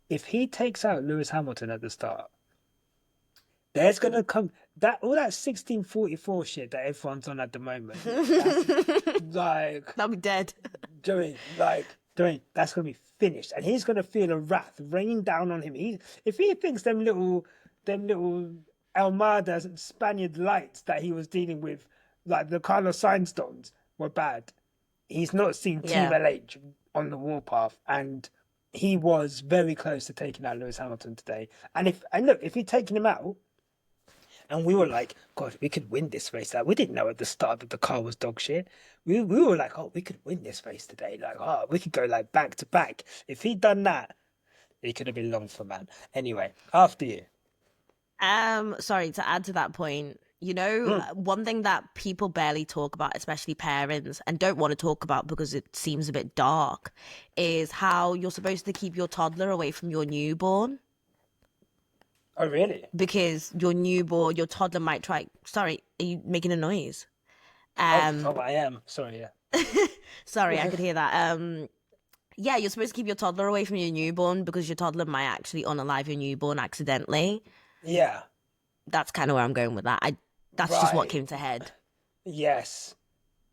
if he takes out Lewis Hamilton at the start, there's going to come all that 1644 shit that everyone's on at the moment. That's, like, That'll be dead. doing that's going to be finished, and he's going to feel a wrath raining down on him. If he thinks them little Almadas and Spaniard lights that he was dealing with, like the Carlos Sainz dons, were bad, he's not seen Team LH on the warpath, and he was very close to taking out Lewis Hamilton today. And look, if he'd taken him out, and we were like, God, we could win this race. Like, we didn't know at the start that the car was dog shit. We were like, oh, we could win this race today. Like, oh, we could go like back to back. If he'd done that, he could have been long for man. Anyway, after you. Sorry, to add to that point, you know, one thing that people barely talk about, especially parents, and don't want to talk about because it seems a bit dark, is how you're supposed to keep your toddler away from your newborn. Oh, really? Because your toddler might try. Sorry, are you making a noise? I am. Sorry, yeah. Sorry, I could hear that. Yeah, you're supposed to keep your toddler away from your newborn because your toddler might actually unalive your newborn accidentally. Yeah. That's kind of where I'm going with that. That's just what came to head. Yes.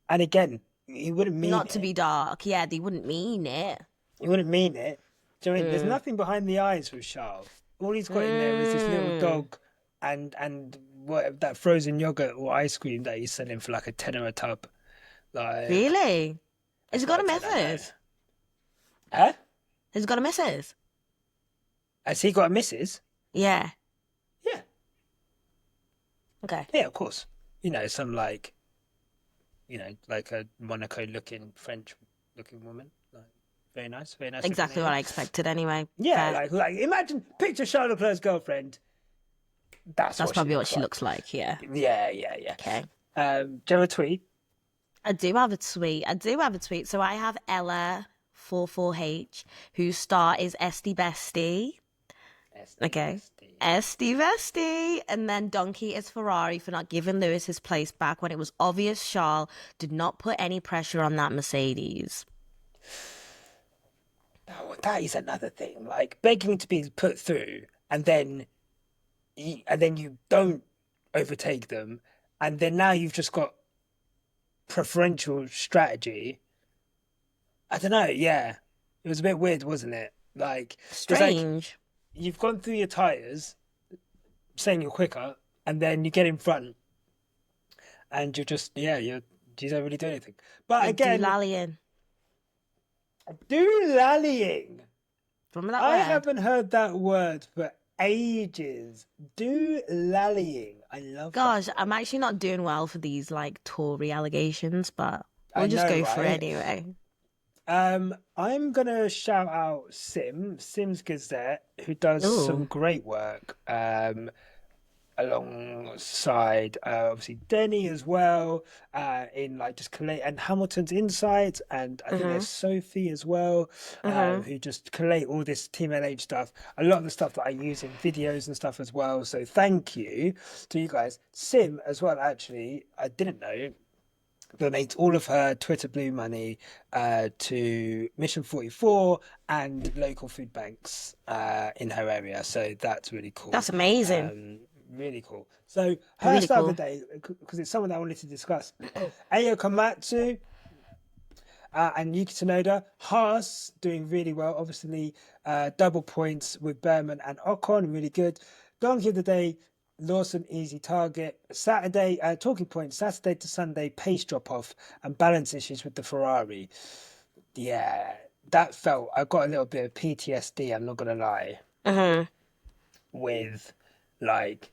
And again, he wouldn't mean Not it. to be dark. Yeah, they wouldn't mean it. He wouldn't mean it. Do you know what I mean? There's nothing behind the eyes with Charles. All he's got in there is this little dog and what, that frozen yogurt or ice cream that he's selling for like a tenner a tub. Like, Really? Has he got a missus? Huh? Has he got a missus? Has he got a missus? Yeah. Yeah. Okay. Yeah, of course. You know, some like a Monaco-looking, French-looking woman. Like, very nice, very nice. Exactly what I expected anyway. Yeah, like imagine, picture Charles Leclerc's girlfriend. That's probably what she looks like, yeah. Yeah. Okay. Do you have a tweet? I do have a tweet. So I have Ella 44H, whose star is Esty Bestie. Okay. Esty Bestie. And then Donkey is Ferrari for not giving Lewis his place back when it was obvious Charles did not put any pressure on that Mercedes. Oh, that is another thing. Like begging to be put through, and then you don't overtake them, and then now you've just got preferential strategy. I don't know. Yeah, it was a bit weird, wasn't it? Like Strange. Like, you've gone through your tires, saying you're quicker, and then you get in front, and you're just you don't really do anything. But again, Doolallying. Remember that I word? haven't heard that word for ages. Doolallying. I love Gosh, that. I'm actually not doing well for these like Tory allegations, but we'll just go for it anyway. I'm gonna shout out Sim's Gazette, who does some great work. Alongside obviously Denny as well, in like just collate, and Hamilton's Insights, and I think there's Sophie as well, who just collate all this Team LH stuff. A lot of the stuff that I use in videos and stuff as well. So thank you to you guys. Sim as well, actually, I didn't know, donates all of her Twitter Blue money to Mission 44 and local food banks in her area. So that's really cool. That's amazing. Really cool. So her Really star of cool. the day, because it's someone that I wanted to discuss. Ayo Komatsu and Yuki Tsunoda. Haas doing really well. Obviously, double points with Berman and Ocon. Really good. Donkey of the day, Lawson, easy target. Saturday, talking points, Saturday to Sunday, pace drop-off and balance issues with the Ferrari. Yeah, that felt... I got a little bit of PTSD, I'm not going to lie. With, like...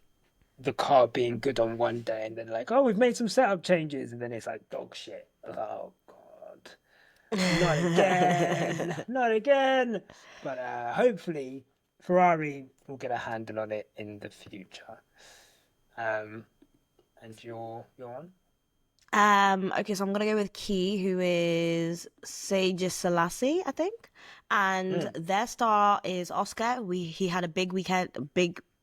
the car being good on one day and then like, oh, we've made some setup changes, and then it's like dog shit. Oh god, not again, not again. But hopefully Ferrari will get a handle on it in the future. And you're on? Okay, so I'm gonna go with Key, who is Sage Selassie, I think, and their star is Oscar. He had a big weekend,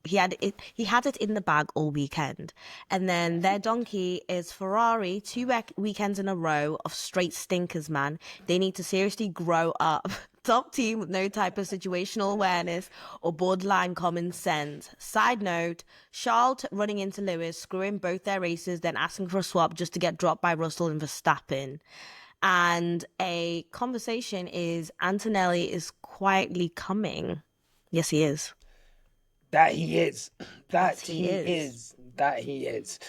He had it in the bag all weekend. And then their donkey is Ferrari, 2 weekends in a row of straight stinkers, man. They need to seriously grow up. Top team with no type of situational awareness or borderline common sense. Side note, Charles running into Lewis, screwing both their races, then asking for a swap just to get dropped by Russell and Verstappen. And a conversation is Antonelli is quietly coming. Yes, he is. That he is. That he is. That he is.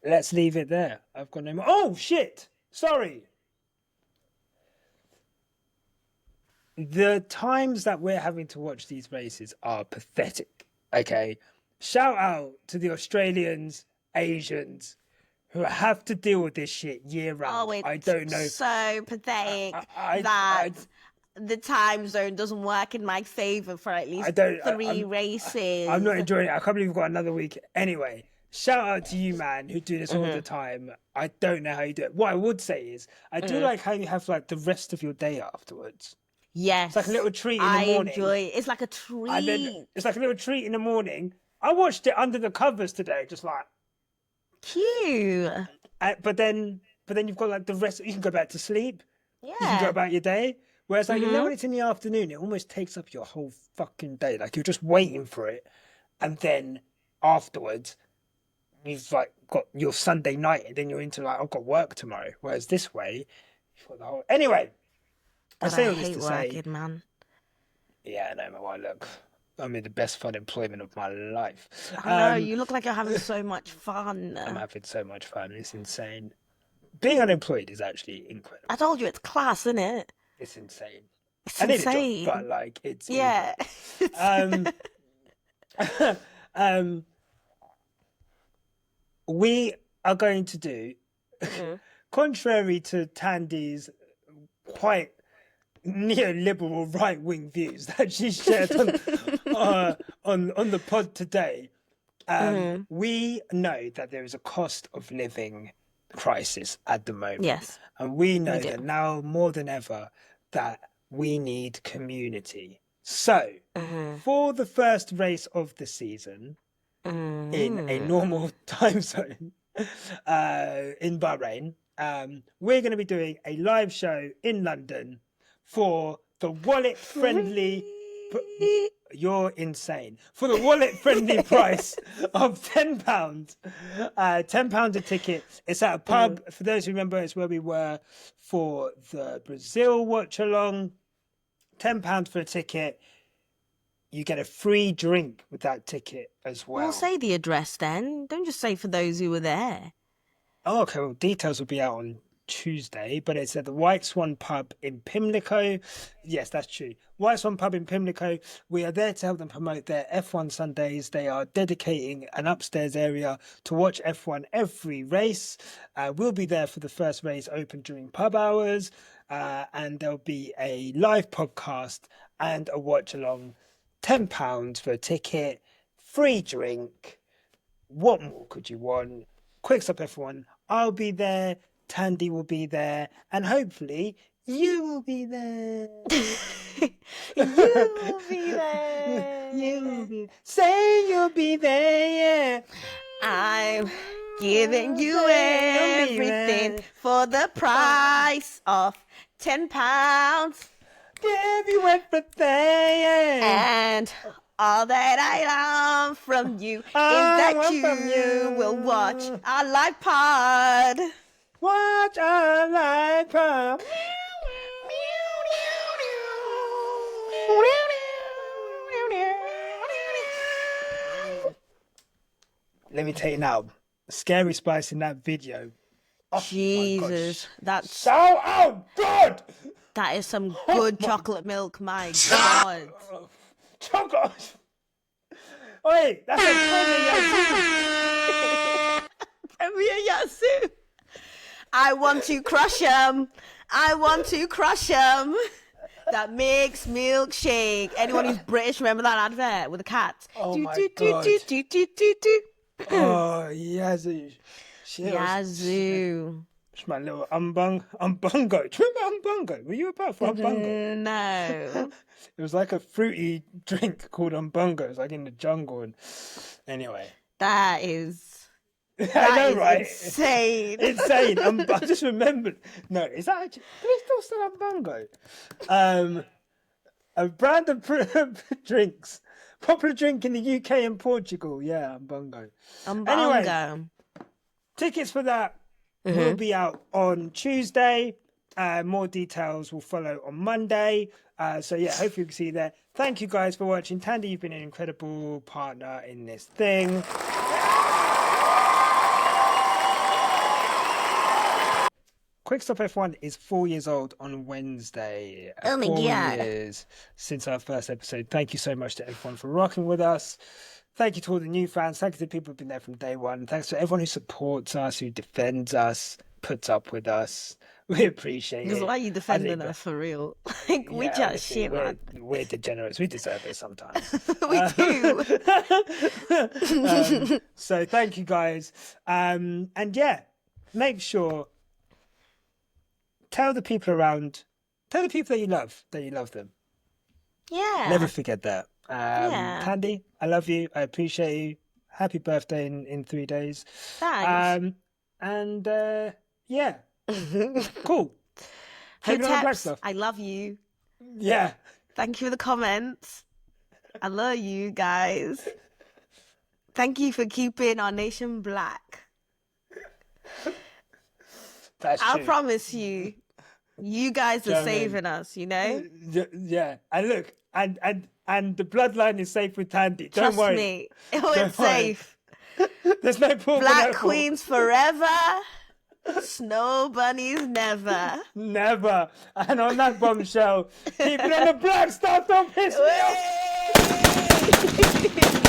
Let's leave it there. I've got no more. Oh, shit. Sorry. The times that we're having to watch these races are pathetic. Okay. Shout out to the Australians, Asians, who have to deal with this shit year round. Oh, it's I don't know. So pathetic that the time zone doesn't work in my favour for at least 3 races. I'm not enjoying it. I can't believe we've got another week. Anyway, shout out to you, man, who do this all the time. I don't know how you do it. What I would say is, I do like how you have like the rest of your day afterwards. Yes. It's like a little treat in the morning. I enjoy it. It's like a treat. And then it's like a little treat in the morning. I watched it under the covers today, just like... Cute. But then you've got like the rest... You can go back to sleep. Yeah. You can go about your day. Whereas like, you know, when it's in the afternoon, it almost takes up your whole fucking day. Like you're just waiting for it. And then afterwards, you've like got your Sunday night and then you're into like, I've got work tomorrow. Whereas this way, you've got the whole... Anyway, I say all this to say... man. Yeah, I know, my wife, look, I'm in the best fun employment of my life. I know, you look like you're having so much fun. I'm having so much fun. It's insane. Being unemployed is actually incredible. I told you, it's class, isn't it? It's insane. It's I need insane. a job, but like it's yeah. We are going to do, contrary to Tandy's quite neoliberal right-wing views that she shared on the pod today. We know that there is a cost of living crisis at the moment. Yes. And we know do. that now more than ever that we need community. So, for the first race of the season in a normal time zone in Bahrain, we're going to be doing a live show in London for the wallet-friendly... You're insane. For the wallet-friendly price of £10. £10 a ticket. It's at a pub. For those who remember, it's where we were for the Brazil watch-along. £10 for a ticket. You get a free drink with that ticket as well. Well, say the address then. Don't just say for those who were there. Oh, okay. Well, details will be out on Tuesday, but it's at the White Swan pub in Pimlico. Yes, that's true. White Swan pub in Pimlico. We are there to help them promote their F1 Sundays. They are dedicating an upstairs area to watch F1 every race. We'll be there for the first race open during pub hours, and there'll be a live podcast and a watch along. £10 for a ticket, free drink. What more could you want? Quick Stop F1. I'll be there. Tandy will be there, and hopefully you will be there. You will be there. You will be. Say you'll be there. Yeah. I'm giving you everything for the price of £10. Give you everything. And all that I want from you is that you will watch our live pod. Watch our live pod. Let me tell you now, Scary Spice in that video. Oh, Jesus, so good. That is some good chocolate milk, my God. Chocolate. Oi, that's a Premier Yasu. I want to crush him. I want to crush him. That makes milkshake. Anyone who's British, remember that advert with the cat? Oh my God. Oh, Yazoo. Yazoo. It's my little umbungo. Do you remember umbungo? Were you about for umbungo? No. It was like a fruity drink called umbungo. It was like in the jungle. And anyway. That is... I know, is right? insane. Insane. I just remembered. No, is that actually... Do they still sell umbungo? A brand of drinks. Popular drink in the UK and Portugal. Yeah, umbungo. Anyway, tickets for that will be out on Tuesday. More details will follow on Monday. So yeah, hopefully you can see you there. Thank you guys for watching. Tandy, you've been an incredible partner in this thing. Quick Stop F1 is 4 years old on Wednesday. Oh my 4 God. years since our first episode. Thank you so much to everyone for rocking with us. Thank you to all the new fans. Thank you to the people who've been there from day one. Thanks to everyone who supports us, who defends us, puts up with us. We appreciate Because it. why are you defending us for real? Like, we Yeah, chat honestly, shit, man. We're degenerates. We deserve it sometimes. We do. So thank you guys. And yeah, make sure, tell the people that you love them. Yeah. Never forget that. Yeah. Tandy, I love you. I appreciate you. Happy birthday in 3 days. Thanks. Yeah. Cool. Keep it on black Hoteps, stuff. I love you. Yeah. Thank you for the comments. I love you guys. Thank you for keeping our nation black. That's I true. promise you, you guys are saving us, you know? Yeah. And look, and the bloodline is safe with Tandy. Don't Trust worry. me. Oh, Don't it's worry. safe. There's no poor Black queens forever. Snow bunnies never. Never. And on that bombshell, keep it on the black stuff. Don't piss me off.